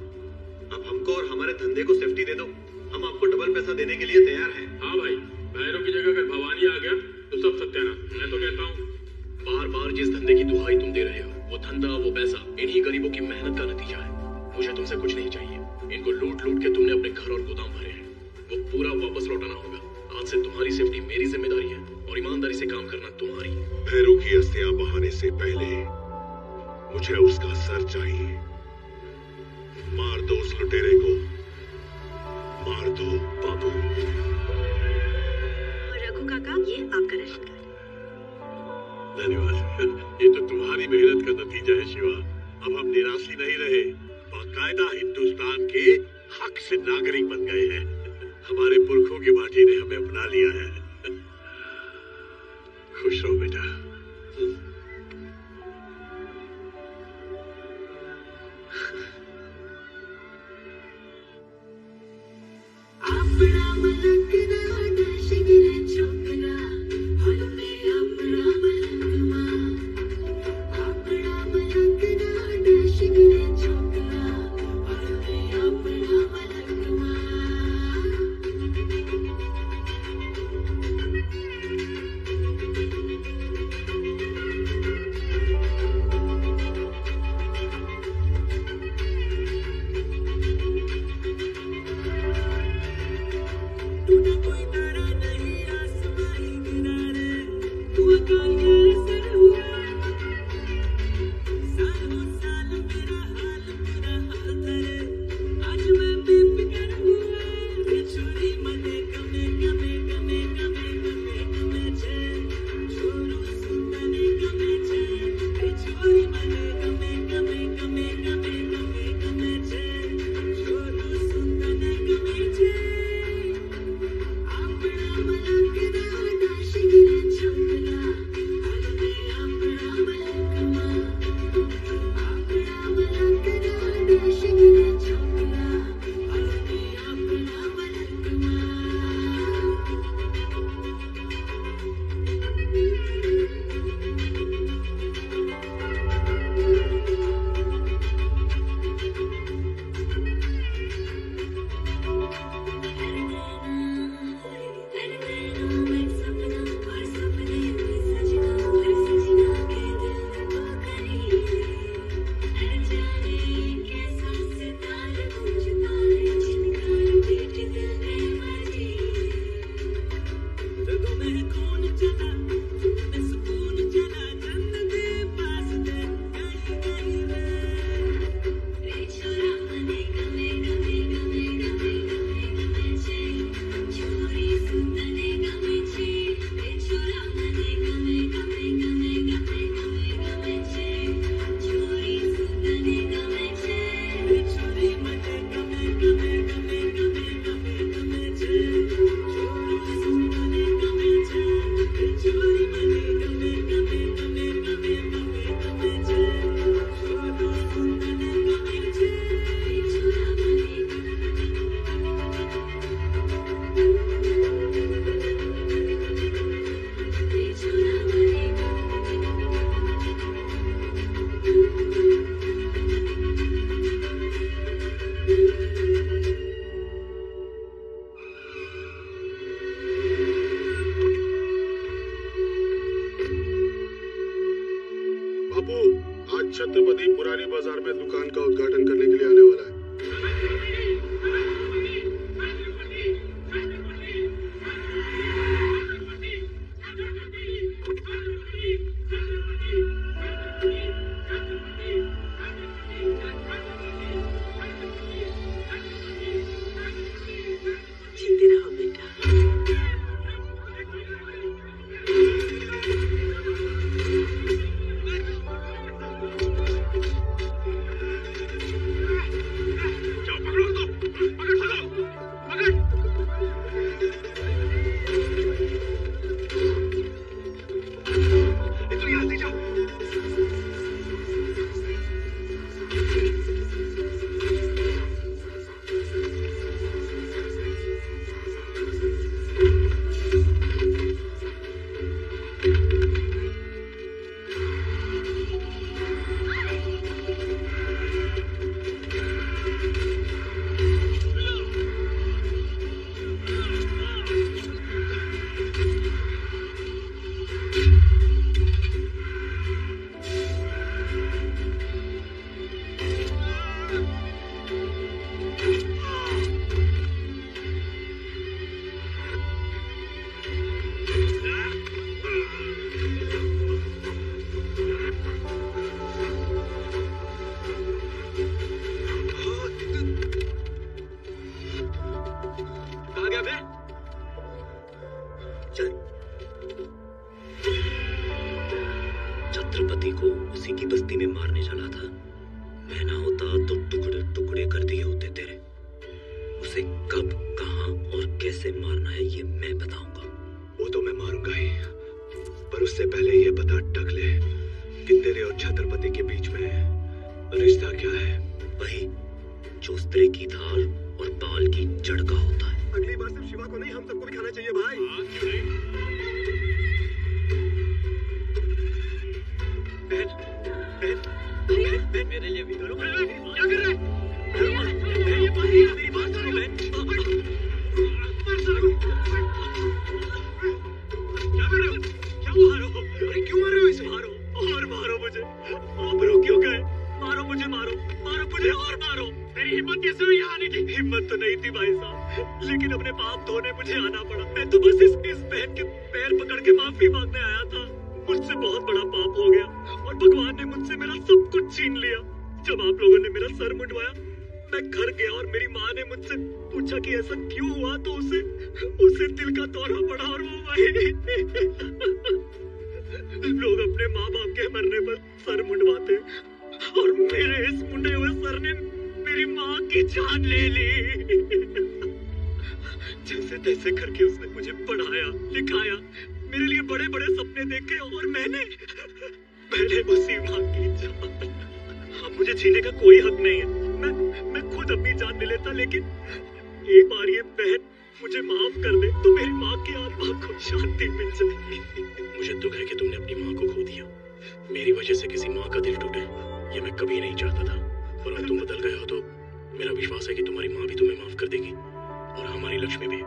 अब हमको और हमारे धंधे को सेफ्टी दे दो, हम आपको डबल पैसा देने के लिए तैयार हैं। हाँ भाई, भैरव की जगह अगर भवानी आ गया तो सब सत्यानाश। मैं तो कहता हूँ बार बार जिस धंधे की दुहाई तुम दे रहे हो, वो धंधा, वो पैसा इन्हीं गरीबों की मेहनत का नतीजा है। मुझे तुमसे कुछ नहीं चाहिए। इनको लूट लूट के तुमने अपने घर और गोदाम भरे हैं, वो पूरा वापस लौटाना होगा। आज से तुम्हारी सेफ्टी मेरी जिम्मेदारी है और ईमानदारी से काम करना तुम्हारी। भैरव की अस्थियां बहाने से पहले मुझे उसका सर चाहिए। मार दो उस लुटेरे को, मार दो बाबू। रघु काका, ये आपका राशन कार्ड। धन्यवाद। ये तो तुम्हारी मेहनत का नतीजा है शिवा। अब हम निराशी नहीं रहे, बाकायदा हिंदुस्तान के हक से नागरिक बन गए हैं। हमारे पुरखों की माटी ने हमें अपना लिया है। खुश रहो बेटा। छत्रपति पुरानी बाजार में दुकान का उद्घाटन करने के लिए आने वाला है। उसे कब, कहां और कैसे मारना है ये मैं बताऊंगा। वो तो मैं मारूंगा ही, पर उससे पहले ये बता टकले कि तेरे और छत्रपति के बीच में रिश्ता क्या है? वही जो स्त्री की धार और बाल की जड़ का होता है। अगली बार सिर्फ शिवा को नहीं, हम सबको भी खाना चाहिए भाई। बहन मेरे लिए भी करो। क्या कर रहे हैं? मेरी बात सुनो बहन। क्या कर रहे हो? क्या मारो? अरे क्यों मार रहे हो इसे? मारो और मारो मुझे। आप रुक क्यों गए? मारो मुझे, मारो मारो मुझे और मारो। तेरी हिम्मत कैसे हुई यहाँ आने की? हिम्मत तो नहीं थी भाई साहब, लेकिन अपने पाप धोने मुझे आना पड़ा। मैं तो बस इस बहन के पैर पकड़ के माफी मांगने आया था। मुझसे बहुत बड़ा पाप हो गया और भगवान ने मुझसे मेरा सब कुछ छीन लिया। जब आप लोगों ने मेरा सर मुंडवाया, मैं घर गया और मेरी माँ ने मुझसे पूछा कि ऐसा क्यों हुआ, तो उसे दिल का दौरा पड़ा और वो वही। लोग अपने माँ बाप के मरने पर सर मुंडवाते और मेरे इस मुंडे हुए सर ने मेरी माँ की जान ले ली। जैसे तैसे करके उसने मुझे पढ़ाया लिखाया, मेरे लिए बड़े बड़े सपने देखे और मैंने उसी माँ की जान। अब मुझे जीने का कोई हक नहीं है। मैं खुद अपनी जान ले लेता, लेकिन एक बार ये बहन मुझे माफ कर दे तो मेरी माँ की आत्मा को शांति मिल जाएगी। मुझे दुख है कि तुमने अपनी माँ को खो दिया। मेरी वजह से किसी माँ का दिल टूटे, ये मैं कभी नहीं चाहता था। और अब तुम बदल गए हो तो मेरा विश्वास है कि तुम्हारी माँ भी तुम्हें माफ कर देगी और हमारी लक्ष्मी भी।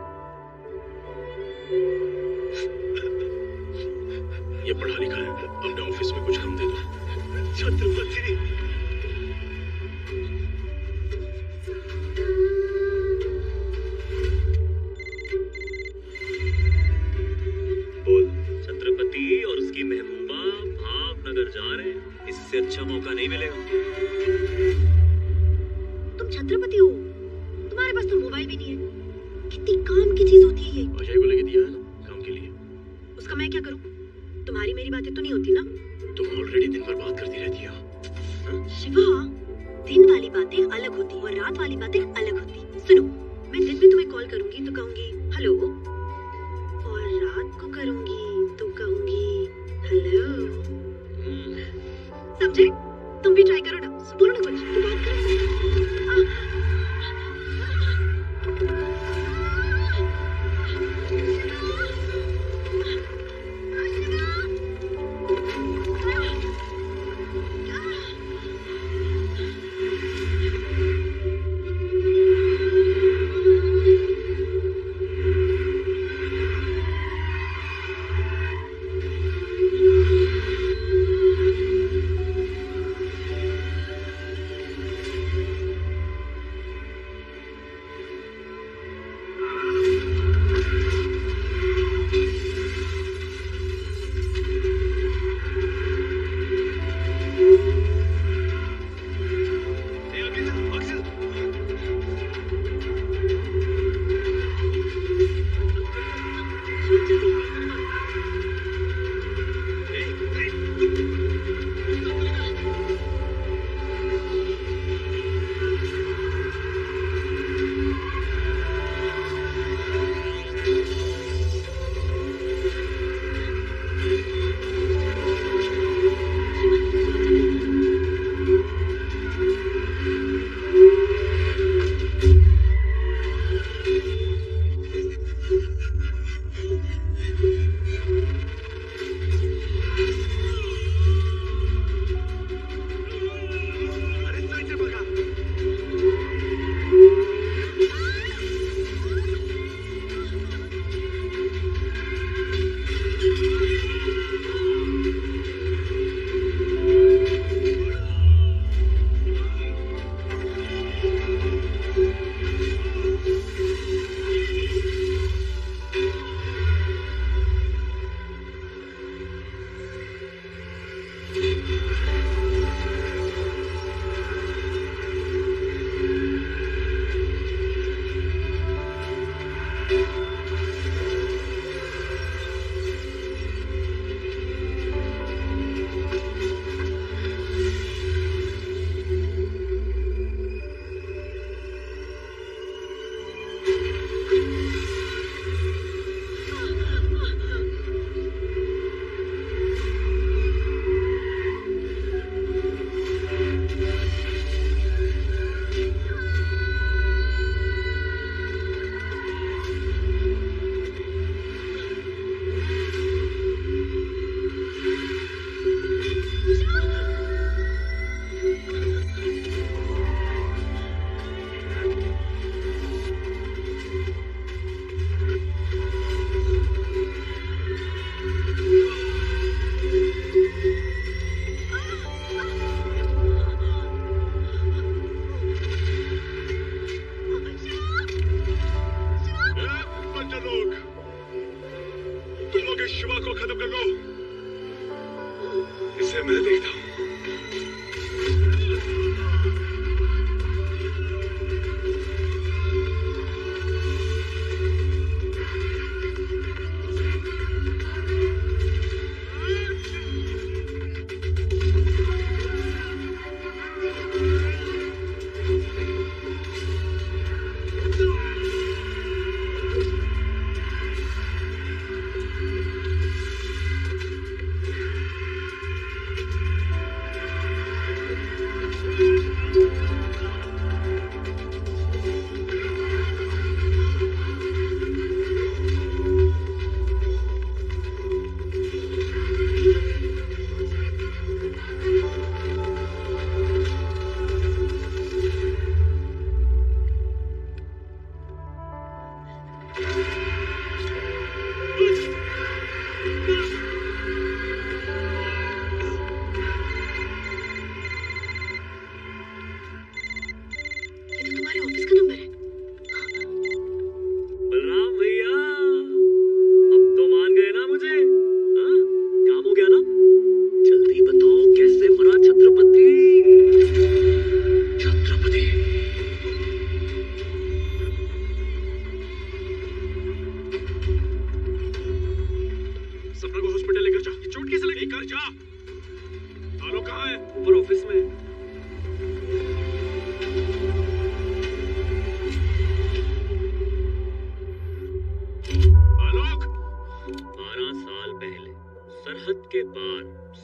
ये पढ़ा लिखा है, अपने ऑफिस में कुछ काम दे दो। छत्रपति, बोल। छत्रपति और उसकी महबूबा भावनगर जा रहे हैं। इससे अच्छा मौका नहीं मिलेगा। तुम छत्रपति हो, तुम्हारे पास तो मोबाइल भी नहीं है। कितनी काम की चीज होती है ये। अजय को लेके दिया है ना काम के लिए। उसका मैं क्या करूं? तुम्हारी मेरी बातें तो नहीं होती ना? तुम ऑलरेडी दिन भर बात करती रहती हो। शिवा, दिन वाली बातें अलग होती और रात वाली बातें अलग होती। सुनो, मैं दिन में तुम्हें कॉल करूंगी तो कहूंगी हेलो, और रात को करूंगी तो कहूंगी हेलो। समझे? तुम भी ट्राई करो ना। बोलो ना कुछ, तो बात करो।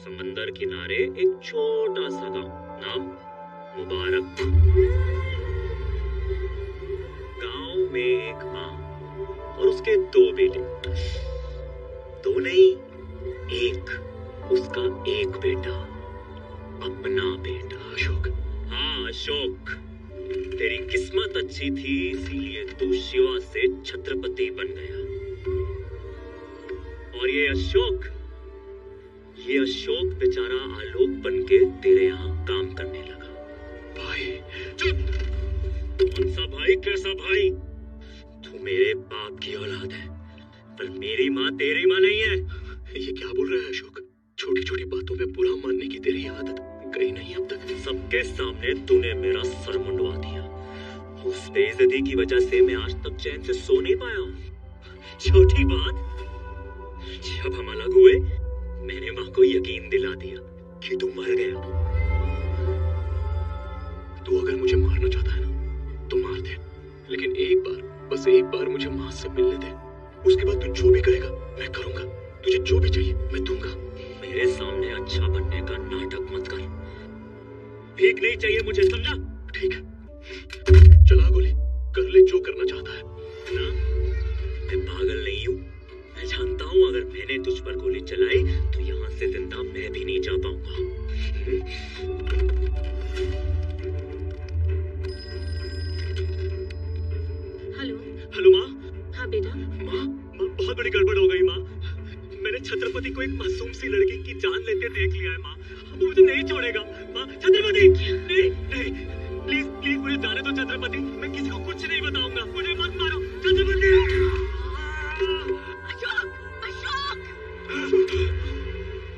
समंदर किनारे एक छोटा सा गांव, नाम मुबारक। गांव में एक माँ और उसके 2 बेटे, 2 नहीं, एक, उसका एक बेटा, अपना बेटा अशोक। हाँ अशोक, तेरी किस्मत अच्छी थी इसीलिए तू शिवा से छत्रपति बन गया। और ये अशोक बेचारा आलोक बनके तेरे यहाँ काम करने लगा। भाई चुप! कौन सा भाई, कैसा भाई? तू मेरे बाप की औलाद है, पर मेरी माँ तेरी माँ नहीं है। ये क्या बोल रहा है अशोक? छोटी छोटी बातों पे बुरा मानने की तेरी आदत गई नहीं अब तक। सबके सामने तूने मेरा सर मुंडवा दिया। उस बेइज्जती की वजह से मैं आज तक चैन से सो नहीं पाया हूँ। छोटी बात, जब हम अलग हुए मैंने माँ को यकीन दिला दिया कि तू मर गया। तू अगर मुझे मारना चाहता है ना तो मार दे, लेकिन एक बार, बस एक बार मुझे माँ से मिलने दे। उसके बाद तू जो भी कहेगा मैं करूंगा। तुझे जो भी चाहिए मैं दूंगा। मेरे सामने अच्छा बनने का नाटक मत कर। भीख नहीं चाहिए मुझे, समझा? ठीक है, चला गोली, कर ले जो करना चाहता है ना। मैं पागल नहीं हूँ, मैं जानता हूँ अगर मैंने तुझ पर गोली चलाई तो यहाँ से जिंदा मैं भी नहीं जा पाऊंगा। हेलो हेलो माँ। हाँ बेटा। माँ बहुत बड़ी गड़बड़ हो गई माँ। मैंने छत्रपति को एक मासूम सी लड़की की जान लेते देख लिया है माँ। वो मुझे नहीं छोड़ेगा माँ। छत्रपति नहीं नहीं, प्लीज प्लीज मुझे जाने दो छत्रपति। मैं किसी को कुछ नहीं बताऊंगा, मुझे मत मारो छत्रपति।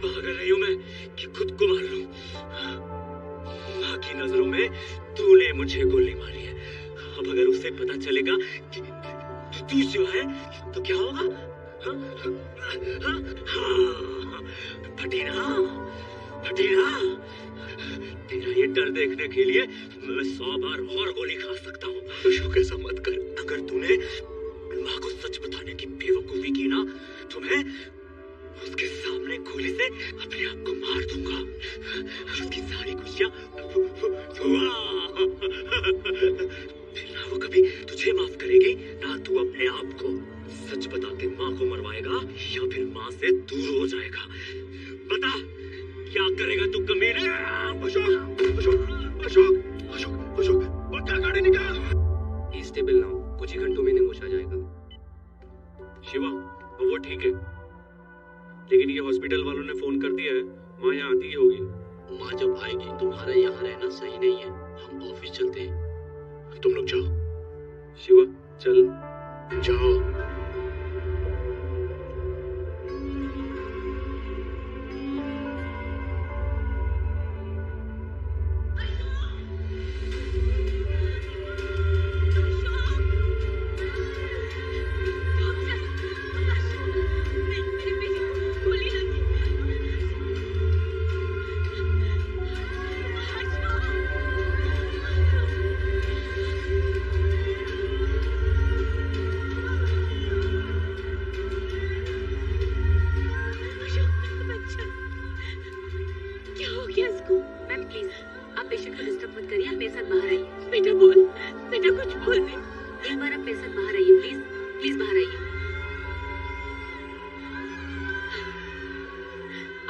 पागल नहीं हूँ मैं कि खुद को मार लूं। माँ की नजरों में तूने मुझे गोली मारी है। अब अगर उसे पता चलेगा कि तू शिवा है तो क्या होगा? फटीना, तेरा ये डर देखने के लिए मैं 100 बार और गोली खा सकता हूँ। अशोक ऐसा मत कर। अगर तूने माँ को सच बताने की बेवकूफी की ना तो मैं उसके सामने गोली से अपने आप को मार दूंगा। उसकी सारी खुशियाँ फिर ना वो कभी तुझे माफ करेगी ना तू अपने आप को। सच बता के माँ को मरवाएगा या फिर माँ से दूर हो जाएगा? बता क्या करेगा तू कमीने? अशोक अशोक अशोक अशोक अशोक बच्चा गाड़ी निकाल। स्टेबल ना हो, कुछ ही घंटों में होश आ जाएगा। शिवा वो ठीक है, लेकिन ये हॉस्पिटल वालों ने फोन कर दिया है, माँ यहाँ आती ही होगी। माँ जब आएगी तुम्हारा यहाँ रहना सही नहीं है। हम ऑफिस चलते हैं, तुम लोग जाओ। शिवा चल जाओ।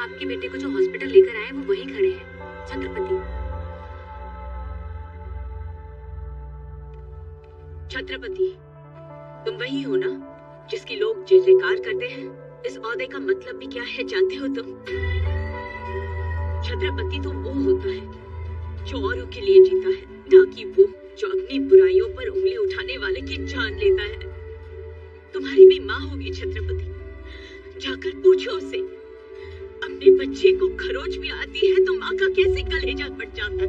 आपके बेटे को जो हॉस्पिटल लेकर आए वो वहीं खड़े हैं, छत्रपति। छत्रपति, तुम वही हो ना जिसकी लोग जय जयकार करते हैं? इस औहदे का मतलब भी क्या है जानते हो तुम? छत्रपति तो वो होता है जो औरों के लिए जीता है, ना कि वो जो अपनी बुराइयों पर उंगली उठाने वाले की जान लेता है। तुम्हारी भी माँ होगी छत्रपति, जाकर पूछो उसे। अपने बच्चे को खरोच भी आती है तो माँ का कैसे कलेजा फट जाता है।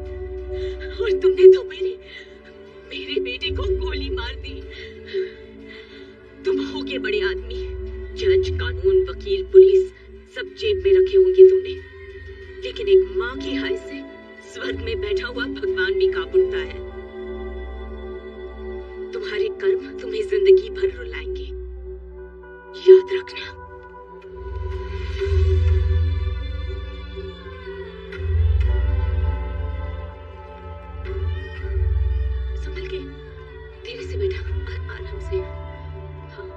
और तुमने तो मेरे बेटे को गोली मार दी। तुम होगे बड़े आदमी, जज, कानून, वकील, पुलिस सब जेब में रखे होंगे तुमने, लेकिन एक माँ की हाय से स्वर्ग में बैठा हुआ भगवान भी कांप उठता है। तुम्हारे कर्म तुम्हें जिंदगी भर रुलाएंगे, याद रखना। धीरे से बेटा, आराम से। हाँ।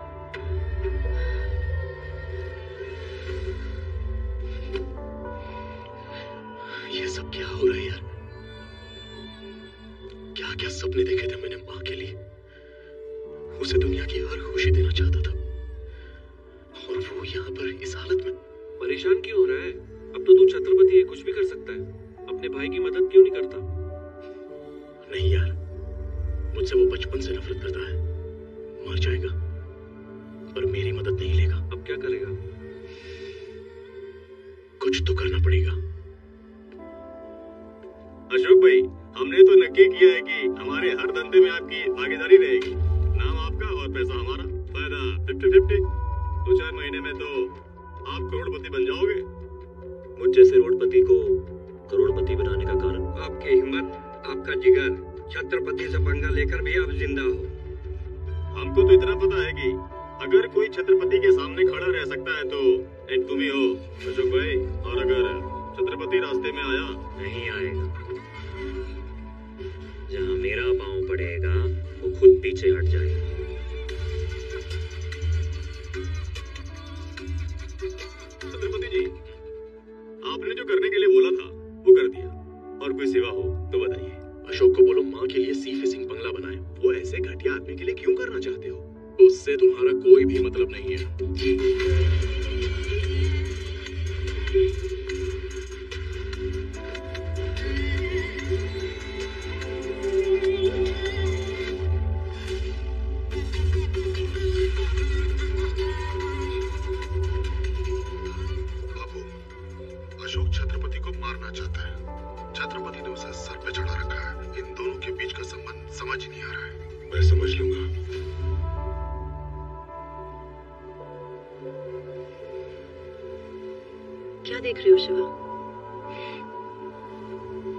ये सब क्या हो रहा है यार? क्या क्या सपने देखे थे मैंने माँ के लिए। उसे दुनिया की हर खुशी देना चाहता था, और वो यहाँ पर इस हालत में। परेशान क्यों हो रहा है? अब तो तू छत्रपति है, कुछ भी कर सकता है। अपने भाई की मदद क्यों नहीं करता? नहीं यार, मुझसे वो बचपन से नफरत करता है। मर जाएगा पर मेरी मदद नहीं लेगा। अब क्या करेगा? कुछ तो करना पड़ेगा। अशोक भाई, हमने तो नक्की किया है कि हमारे हर धंधे में आपकी भागीदारी रहेगी। नाम आपका और पैसा हमारा, फायदा 50-50। 2-4 महीने में तो आप करोड़पति बन जाओगे। मुझ जैसे रोडपति को करोड़पति बनाने का कारण? आपकी हिम्मत, आपका जिगर। छत्रपति से पंगा लेकर भी आप जिंदा हो। हमको तो इतना पता है कि अगर कोई छत्रपति के सामने खड़ा रह सकता है तो एक तुम ही हो अशोक भाई। और अगर छत्रपति रास्ते में आया, नहीं आएगा। जहाँ मेरा पांव पड़ेगा वो खुद पीछे हट जाएगा। छत्रपति जी, आपने जो करने के लिए बोला था वो कर दिया, और कोई सेवा हो तो बताइए। अशोक को बोलो माँ के लिए सी फेसिंग बंगला बनाए। वो ऐसे घटिया आदमी के लिए क्यों करना चाहते हो? उससे तुम्हारा कोई भी मतलब नहीं है। बाबू, अशोक छत्रपति को मारना चाहता है। छत्रपति ने उसे सर पे चढ़ा रखा है। इन दोनों के बीच का संबंध समझ नहीं आ रहा है। मैं समझ लूंगा। क्या देख रहे हो शिवा?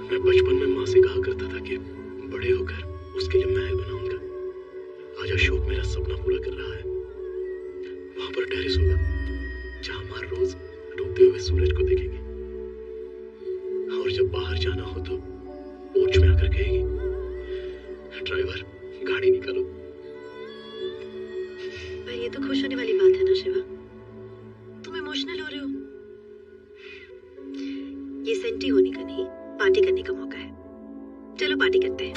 मैं बचपन में माँ से कहा करता था कि बड़े होकर उसके लिए महल बनाऊंगा। आज अशोक मेरा सपना पूरा कर रहा है। वहां पर टेरेस होगा जहां माँ रोज डूबते हुए सूरज को देखेंगे, और जब बाहर जाना हो तो पोर्च में आकर कहेगी, ड्राइवर गाड़ी निकालो। पर ये तो खुश होने वाली बात है ना शिवा? तुम इमोशनल हो रहे हो। ये सेंटी होने का नहीं, पार्टी करने का मौका है। चलो पार्टी करते हैं।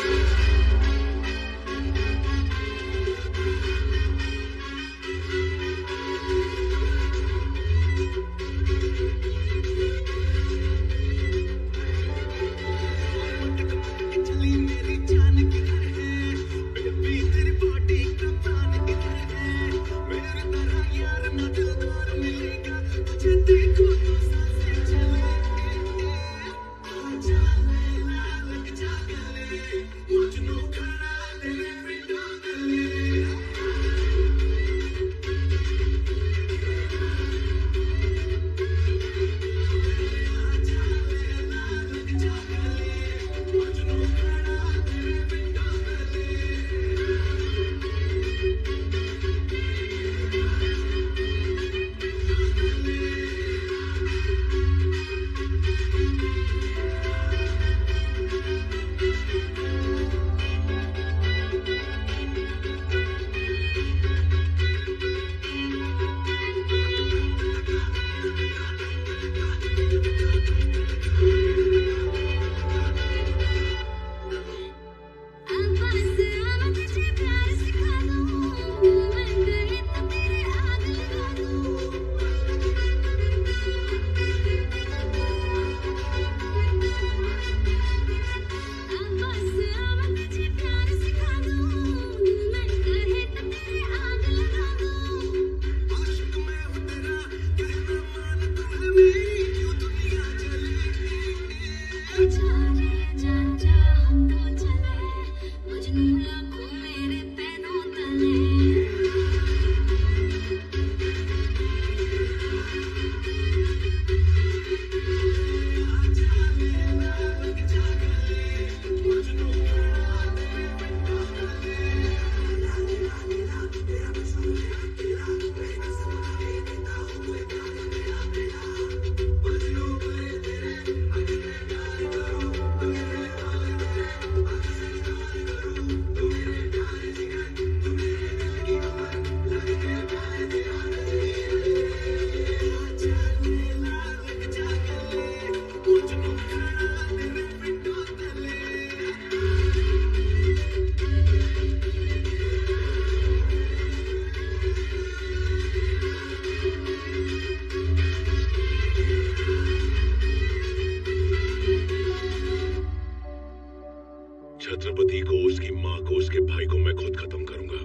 भाई को मैं खुद खत्म करूंगा।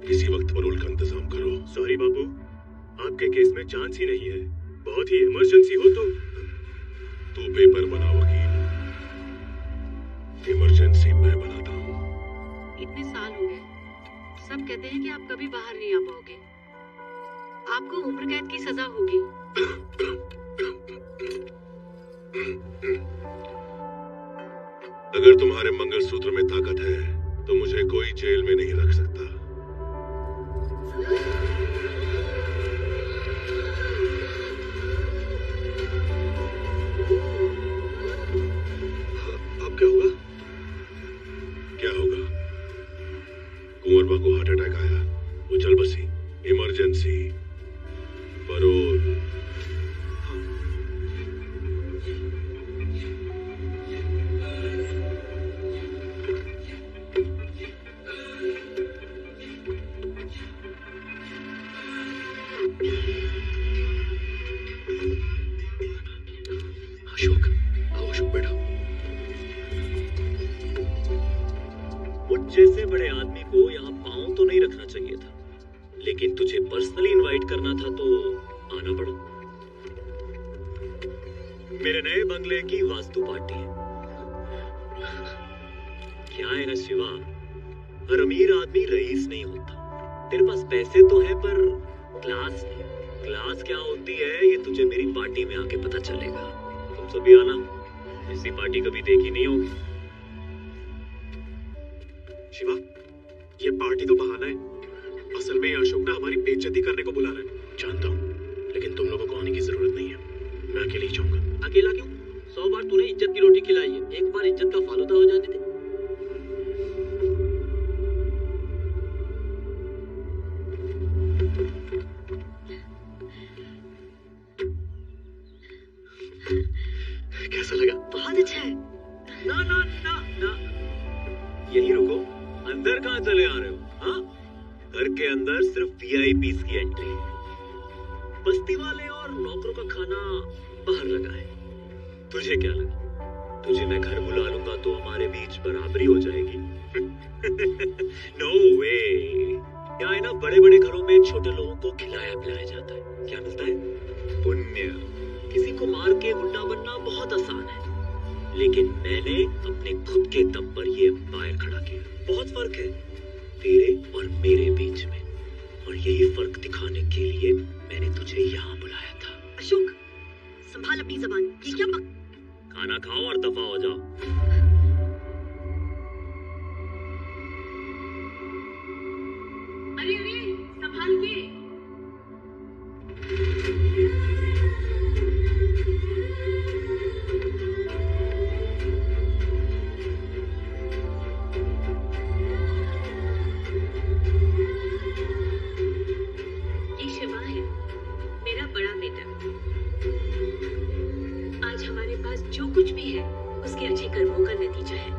किसी वक्त परोल का इंतजाम करो। सॉरी बाबू, आपके केस में चांस ही नहीं है। बहुत ही इमरजेंसी हो तो पेपर बना वकील, इमरजेंसी मैं बनाता हूँ। इतने साल हो गए, सब कहते हैं कि आप कभी बाहर नहीं आ पाओगे, आपको उम्र कैद की सजा होगी। अगर तुम्हारे मंगलसूत्र में ताकत है तो मुझे कोई जेल में नहीं रख सकता। अब क्या होगा? क्या होगा? कुंवरबा को हार्ट अटैक आया, वो चल बसी। Emergency, parole. अशोक, आओ अशोक, बैठो। मुझ जैसे बड़े आदमी को यहाँ पाँव तो नहीं रखना चाहिए था, लेकिन तुझे पर्सनली इनवाइट करना था तो आना पड़ा। मेरे नए बंगले की वास्तु पार्टी है। क्या है ना शिवा, हर अमीर आदमी रईस नहीं होता। तेरे पास पैसे तो है पर क्लास नहीं। क्लास क्या होती है ये तुझे मेरी पार्टी में आके पता चलेगा। तुम सभी आना, ऐसी पार्टी कभी देखी नहीं होगी। शिवा, ये पार्टी तो बहाना है। असल में अशोक ना हमारी बेइज्जती करने को बुला रहा है। जानता हूँ, लेकिन तुम लोगों को आने की जरूरत नहीं है। मैं अकेले ही जाऊंगा। अकेला क्यों? 100 बार तूने इज्जत की रोटी खिलाई है, एक बार इज्जत का फालूदा हो जाने दे। कैसा लगा? बहुत अच्छा है। ना ना ना ना, यही रुको। अंदर कहाँ चले आ रहे हो? हाँ, घर के अंदर सिर्फ वीआईपीज़ की एंट्री है। बस्ती वाले और नौकरों का खाना बाहर लगा है। तुझे क्या लगा, तुझे मैं घर बुला लूंगा तो हमारे बीच बराबरी हो जाएगी? नो वे। क्या है ना, बड़े बड़े घरों में छोटे लोगों को खिलाया पिलाया जाता है। क्या मिलता है? पुण्य। किसी को मार के गुंडा बनना बहुत आसान है, लेकिन मैंने अपने खुद के दम पर ये एम्पायर खड़ा किया। बहुत फर्क है तेरे और मेरे बीच में, और यही फर्क दिखाने के लिए मैंने तुझे यहाँ बुलाया था। अशोक, संभाल अपनी जबान। ये क्या खाना खाओ और दफा हो जाओ। अरे अरे, संभाल के। ये शिवा है, मेरा बड़ा बेटा। आज हमारे पास जो कुछ भी है उसके अच्छे कर्मों का नतीजा है।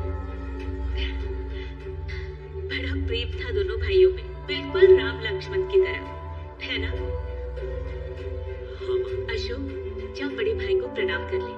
बड़ा प्रेम था दोनों भाइयों में, बिल्कुल राम लक्ष्मण की तरह, है ना? हाँ। अशोक, जा बड़े भाई को प्रणाम कर ले।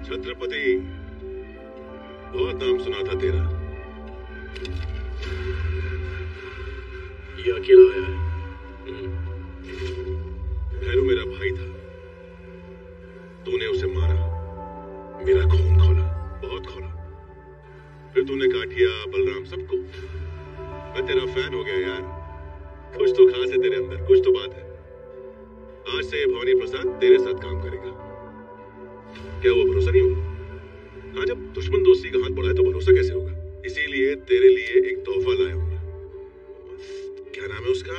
छत्रपति, बहुत नाम सुना था तेरा। ये अकेला आया है। भैरू मेरा भाई था, तूने उसे मारा, मेरा खून खोला, बहुत खोला। फिर तूने काटिया बलराम सबको। मैं तेरा फैन हो गया यार। कुछ तो खास है तेरे अंदर, कुछ तो बात है। आज से भवानी प्रसाद तेरे साथ काम करेगा। क्या वो भरोसा नहीं होगा? हाँ, जब दुश्मन दोस्ती का हाथ बढ़ाए तो भरोसा कैसे होगा? इसीलिए तेरे लिए एक तोहफा लाया हूँ। क्या नाम है उसका?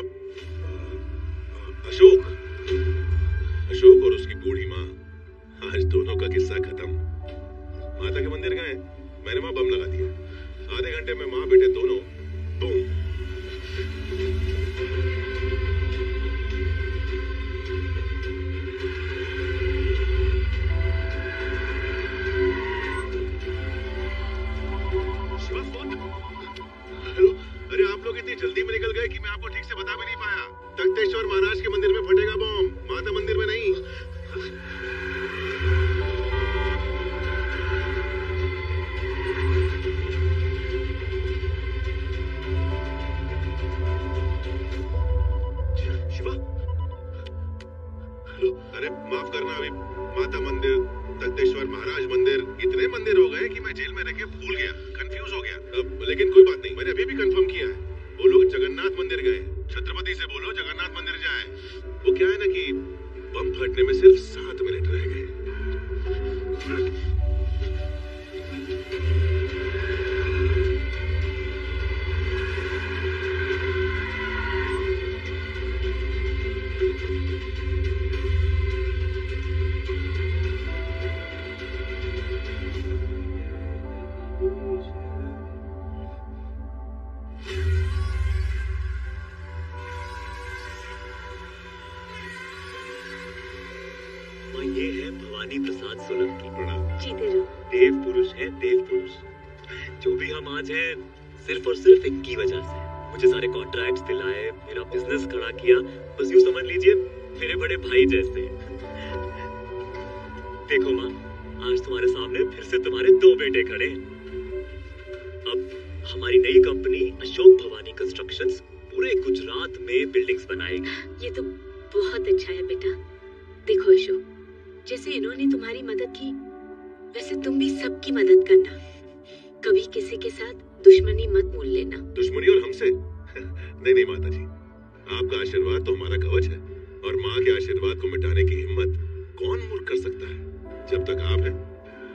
अशोक। अशोक और उसकी बूढ़ी माँ, आज दोनों का किस्सा खत्म। माता के मंदिर गए, मैंने वहां बम लगा दिया। घंटे में माँ बेटे दोनों बूम। शिवा फोन। हेलो, अरे आप लोग इतनी जल्दी में निकल गए कि मैं आपको ठीक से बता भी नहीं पाया। तख्तेश्वर महाराज के मंदिर में फटेगा बम, माता मंदिर में नहीं। शिवा, हेलो, अरे माफ करना, अभी माता मंदिर, तख्तेश्वर महाराज मंदिर, इतने मंदिर हो गए कि मैं जेल में रह के भूल गया, कंफ्यूज हो गया। अब लेकिन कोई बात नहीं, मैंने अभी भी कंफर्म किया है। वो लोग जगन्नाथ मंदिर गए। छत्रपति से बोलो जगन्नाथ मंदिर जाए। वो क्या है ना कि बम फटने में सिर्फ 7 मिनट रह गए। ये है भवानी प्रसाद सोलंकी। जीते रहो। देव पुरुष है, देव पुरुष। जो भी हम आज हैं सिर्फ और सिर्फ इनकी वजह से। मुझे सारे कॉन्ट्रैक्ट्स दिलाए, मेरा बिजनेस खड़ा किया, बस यूं समझ लीजिए मेरे बड़े भाई जैसे। देखो माँ, आज तुम्हारे सामने फिर से तुम्हारे 2 बेटे खड़े। अब हमारी नई कंपनी अशोक भवानी कंस्ट्रक्शंस पूरे गुजरात में बिल्डिंग्स बनाएगी। ये तो बहुत अच्छा है बेटा। देखो अशोक, जैसे इन्होंने तुम्हारी मदद की, वैसे तुम भी सबकी मदद करना। कभी किसी के साथ दुश्मनी मत मोल लेना। दुश्मनी और हमसे? नहीं नहीं माता जी, आपका आशीर्वाद तो हमारा कवच है, और माँ के आशीर्वाद को मिटाने की हिम्मत कौन मूर्ख कर सकता है। जब तक आप हैं,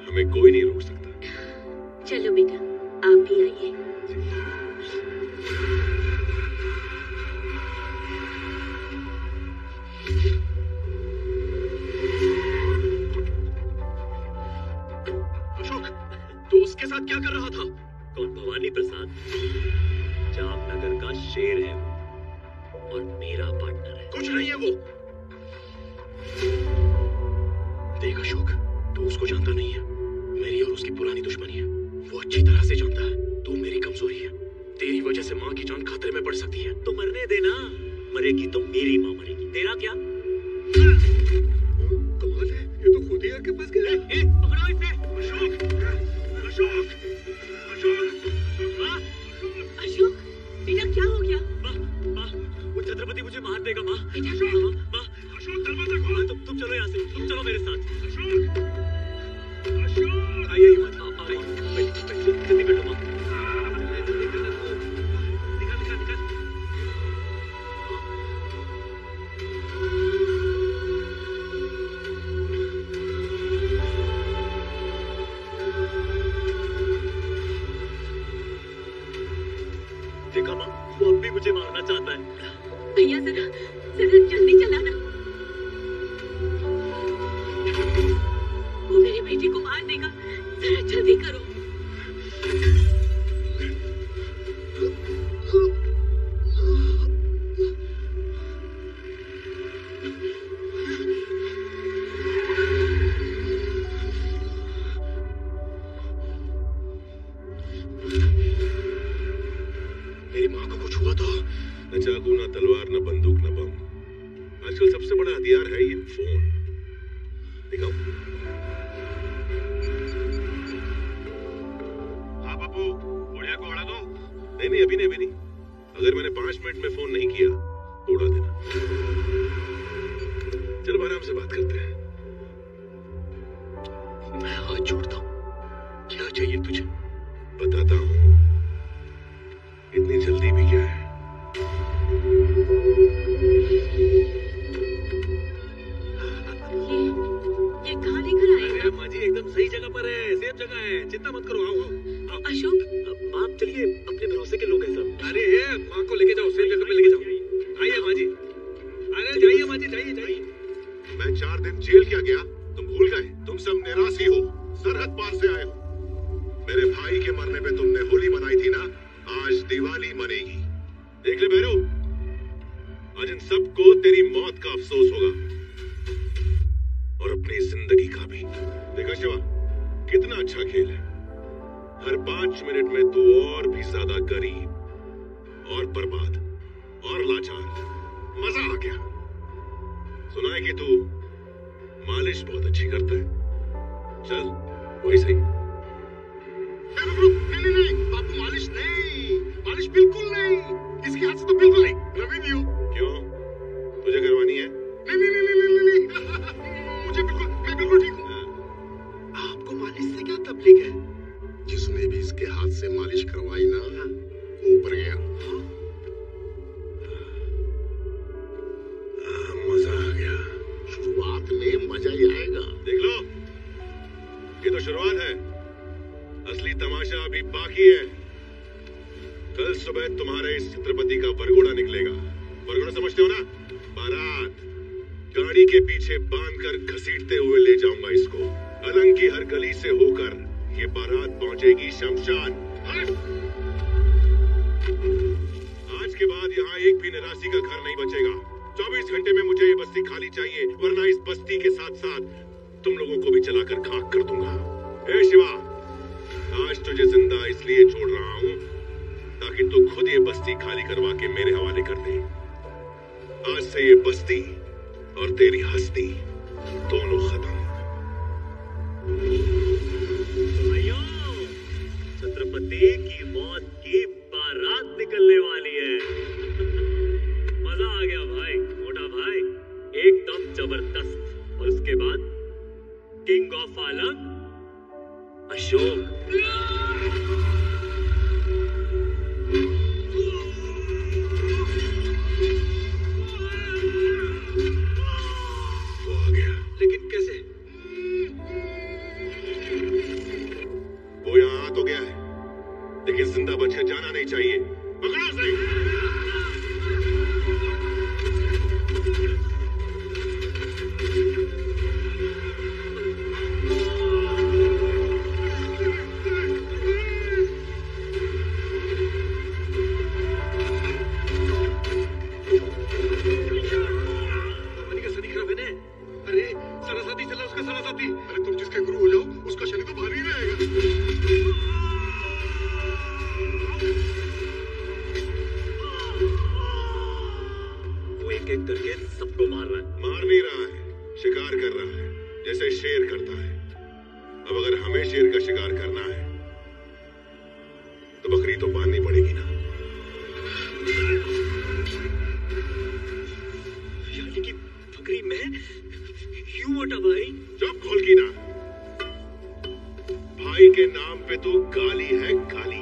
हमें कोई नहीं रोक सकता। चलो बेटा, आप भी आइए। तो उसके साथ क्या कर रहा था? कौन? भवानी प्रसाद जामनगर का शेर है वो, और मेरा पार्टनर है। कुछ नहीं है वो। देख अशोक, तू उसको जानता नहीं है। मेरी और उसकी पुरानी दुश्मनी है, वो अच्छी तरह से जानता है। तू मेरी कमजोरी है, तेरी वजह से माँ की जान खतरे में पड़ सकती है। तो मरने देना, मरेगी तो मेरी माँ मरेगी, तेरा क्या? कमाल है, ये तो खुद ही आके फंस गया। पकड़ो इसे। अशोक, अशोक, अशोक, अशोक, बेटा क्या हो गया? माँ, वो छत्रपति मुझे मार देगा माँ। माँ, अशोक दरवाजा खोल। तुम चलो यहाँ से, तुम चलो मेरे साथ। अशोक, अशोक, आइए जल्दी बैठो माँ। देखा माँ, वो अब भी मुझे मारना चाहता है। भैया जरा जल्दी चलाना। वो मेरे बेटे को मार देगा, जरा जल्दी करो। मेरी माँ को कुछ हुआ था? न चाकू, न तलवार, न बंदूक, न बम। आजकल सबसे बड़ा हथियार है ये फोन। दिखाओ। हाँ बापू, बुढ़िया को उड़ा दो। नहीं नहीं, अभी नहीं। अगर मैंने 5 मिनट में फोन नहीं किया तो उड़ा देना। चलो आराम से बात करते हैं। मैं हाथ जोड़ता हूँ, क्या चाहिए तुझे? बताता हूँ, इतनी जल्दी भी क्या है? ये कहाँ लेकर आए? अरे माँ जी एकदम सही जगह पर है, सेफ जगह है, चिंता मत करो। आओ। अशोक, माँ चलिए, अपने भरोसे के लोग हैं सब। अरे माँ को लेके जाओ, सेफ जगह पे लेके जाओ। आइए माँ जी। अरे जाइए माँ जी, जाइए। मैं 4 दिन जेल क्या गया, तुम भूल गए? तुम सब निराशी हो, सरहद पार से आए हो। मेरे भाई के मरने पे तुमने होली ज्यादा गरीब और बर्बाद और लाचार। मजा आ गया। सुना है कि तू मालिश बहुत अच्छी करता है। चल वही सही। नहीं, बापू मालिश नहीं, मालिश बिल्कुल नहीं, इसके हाथ से तो बिल्कुल नहीं। रवि दियो। क्यों? तुझे करवानी है? नहीं। मुझे बिल्कुल, मैं बिल्कुल ठीक हूँ। आपको मालिश से क्या तकलीफ है? जिसने भी इसके हाथ से मालिश करवाई ना, वो ऊपर गया। मजा आ गया। शुरुआत में मजा ही आएगा। देख लो, ये तो शुरुआत है, असली तमाशा अभी बाकी है। कल सुबह तुम्हारे इस छत्रपति का वरघोड़ा निकलेगा। वरघोड़ा समझते हो ना? बारात। गाड़ी के पीछे बांधकर घसीटते हुए ले जाऊंगा इसको। अलंग की हर गली से होकर ये बारात पहुंचेगी शमशान। आज के बाद यहाँ एक भी निराशी का घर नहीं बचेगा। 24 घंटे में मुझे ये बस्ती खाली चाहिए, वरना इस बस्ती के साथ साथ तुम लोगों को भी जलाकर खाक कर दूंगा। ए शिवा, आज तुझे जिंदा इसलिए छोड़ रहा हूँ ताकि तू खुद ये बस्ती खाली करवा के मेरे हवाले कर दे। आज से ये बस्ती और तेरी हस्ती दोनों खत्म। भाइयों, छत्रपति की मौत की बारात निकलने वाली है। मजा आ गया भाई, मोटा भाई, एकदम जबरदस्त। और उसके बाद किंग ऑफ आलम अशोक। वो आ गया। लेकिन कैसे? वो यहाँ आ तो गया है, लेकिन जिंदा बचकर जाना नहीं चाहिए। पकड़ो उसे। अरे तुम जिसके गुरु हो जाओ, उसका शनि तो भारी रहेगा। वो एक एक करके सबको मार रहा है। मार नहीं रहा है, शिकार कर रहा है, जैसे शेर करता है। अब अगर हमें शेर का शिकार करना है तो बकरी तो बांधनी पड़ेगी ना। यानी कि बकरी मैं? क्यों मोटा भाई? चुप खोल की ना। भाई के नाम पे तो गाली है गाली।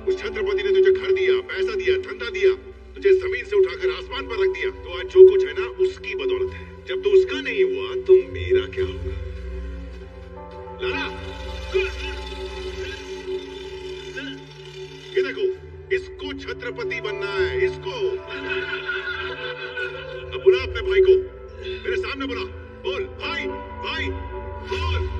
उस छत्रपति ने तुझे घर दिया, पैसा दिया, धंधा दिया, तुझे जमीन से उठाकर आसमान पर रख दिया। तो आज जो कुछ है ना, उसकी बदौलत है। जब तो उसका नहीं हुआ तो मेरा क्या होगा? लाला, ये देखो, इसको छत्रपति बनना है, इसको। अब बुला अपने भाई को, मेरे सामने बुला। बोल भाई, भाई बोल।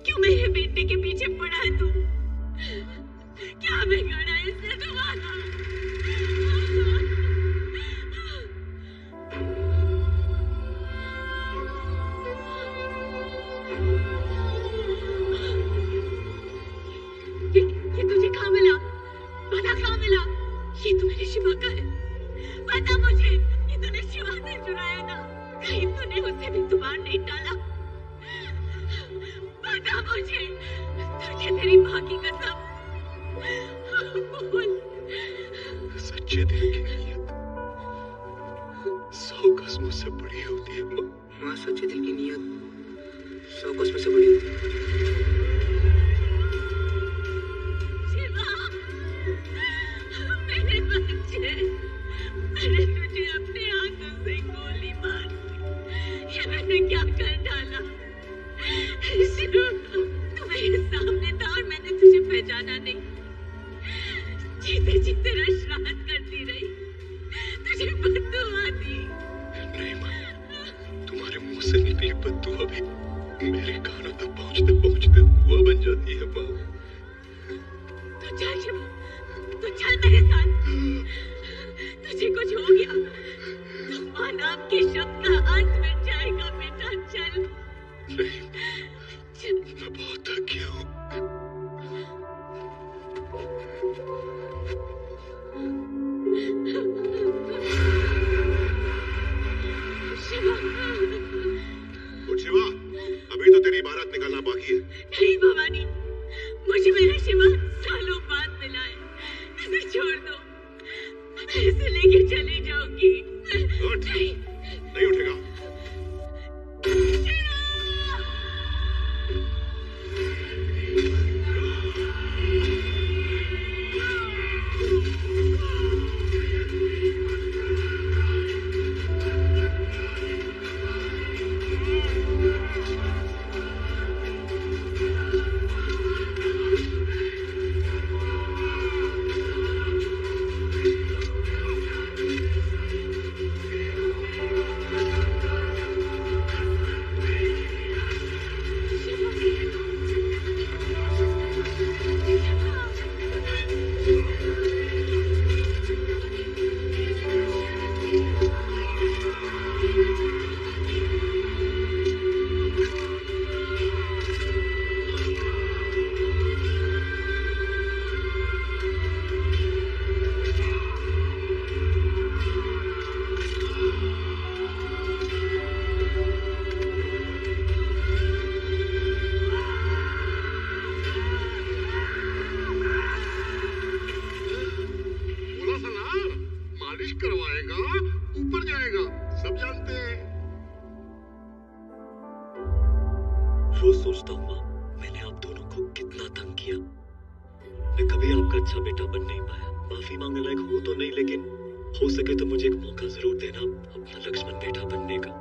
क्यों मेरे बेटे के पीछे पड़ा है तू? क्या बिगाड़ा है इसने तुम्हारा? ये तुझे कहाँ मिला? बता कहाँ मिला? ये तो मेरी शिवा का है। बता मुझे, ये तूने शिवा से चुराया ना? कहीं तूने उसे भी तुम्हार नहीं डाला? बता मुझे, तुझे तेरी माँ की कसम बोल। सच्चे दिल की नीयत 100 कसमों से बड़ी होती है माँ। माँ, सच्चे दिल की नीयत 100 कसमों से बड़ी होती है। शिवा, मेरे बच्चे, मैंने तुझे अपने हाथों से गोली मार दी। ये मैंने क्या कर डाला? शिवा, तू मेरे सामने था और मैंने तुझे पहचाना नहीं। जीते जी तेरा श्राद्ध करती रही, तुझे बद्दुआ दी। नहीं माँ, तुम्हारे मुंह से निकली बद्दुआ भी मेरे कानों तक पहुंचते पहुंचते दुआ बन जाती है माँ। तो चल शिवा, तो चल मेरे साथ। तुझे कुछ हो गया तो माँ नाम के शब्द का अंत मिट जाएगा बेटा। चल। नहीं, मैं बहुत थक गया हूँ। शिवा, शिवा, अभी तो तेरी बारात निकलना बाकी है। नहीं भवानी, मुझे मेरा शिवा सालों बाद मिला है। इसे छोड़ दो, मैं इसे लेके चली जाऊंगी। नहीं उठेगा। करवाएगा, ऊपर जाएगा, सब जानते हैं। रोज सोचता हूँ माँ, मैंने आप दोनों को कितना तंग किया। मैं कभी आपका अच्छा बेटा बन नहीं पाया। माफी मांगने लायक हूँ तो नहीं, लेकिन हो सके तो मुझे एक मौका जरूर देना अपना लक्ष्मण बेटा बनने का।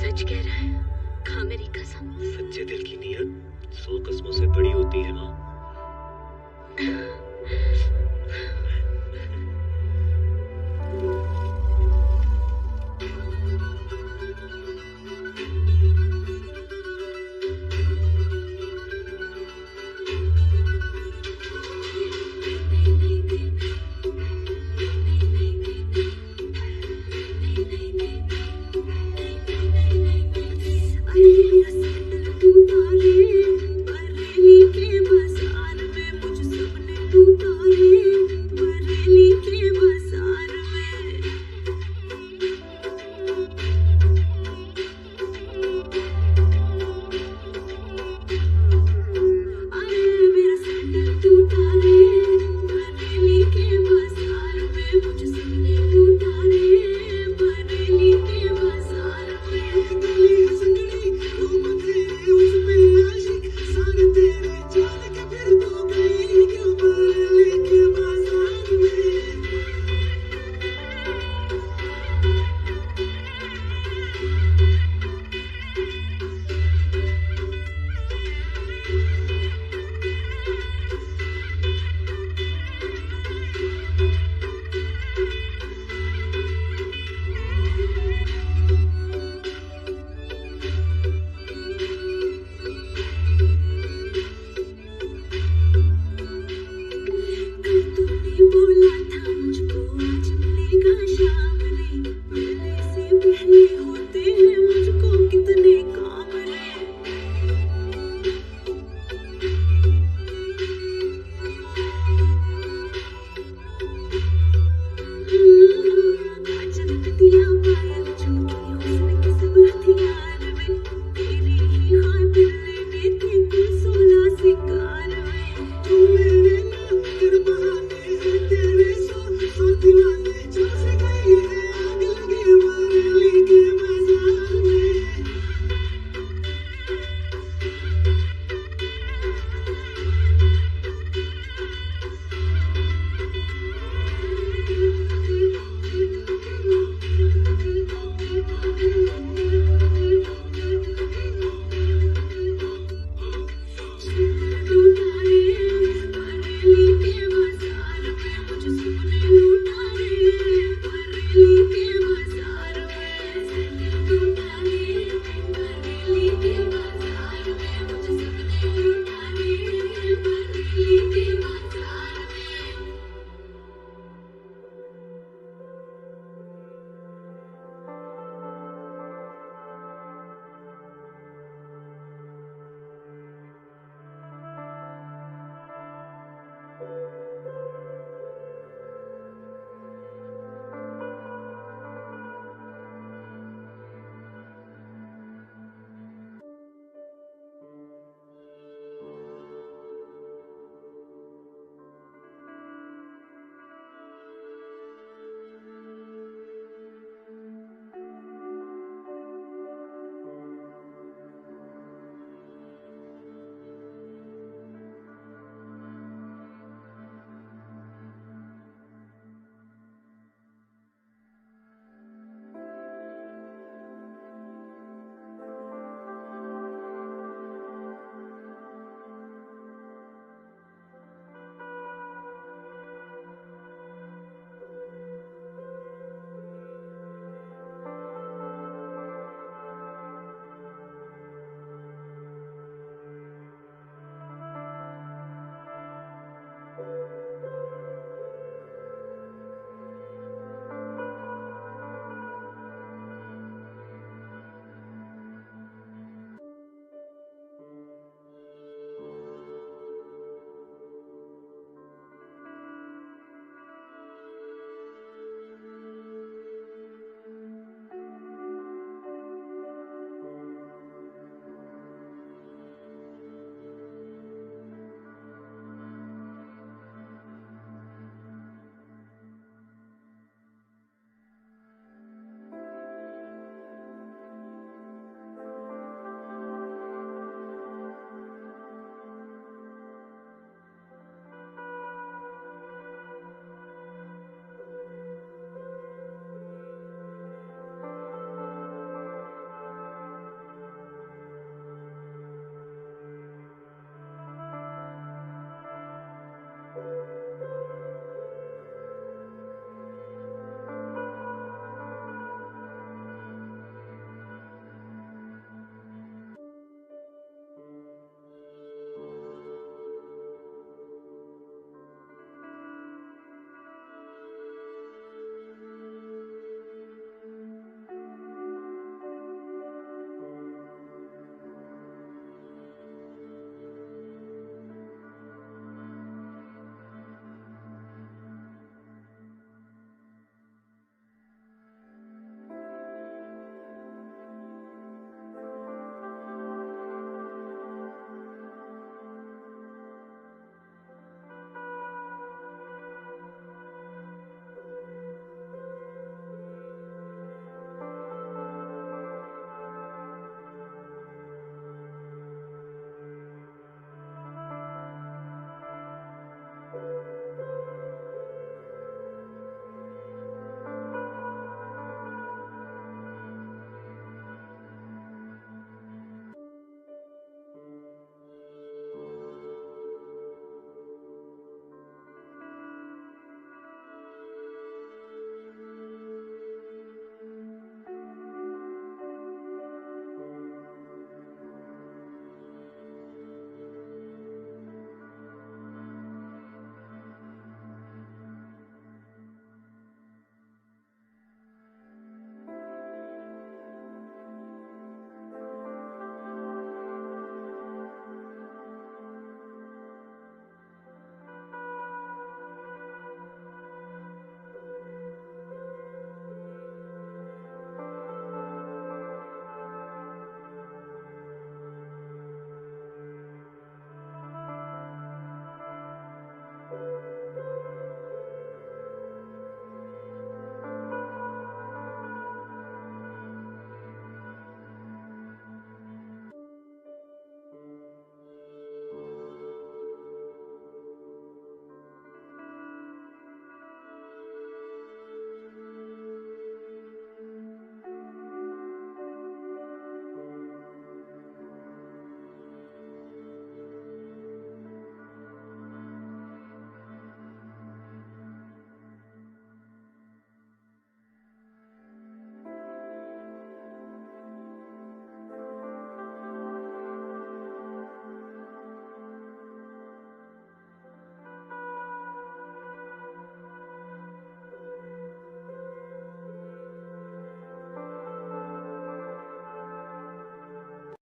सच कह रहा है? खा मेरी कसम। सच्चे दिल की नीयत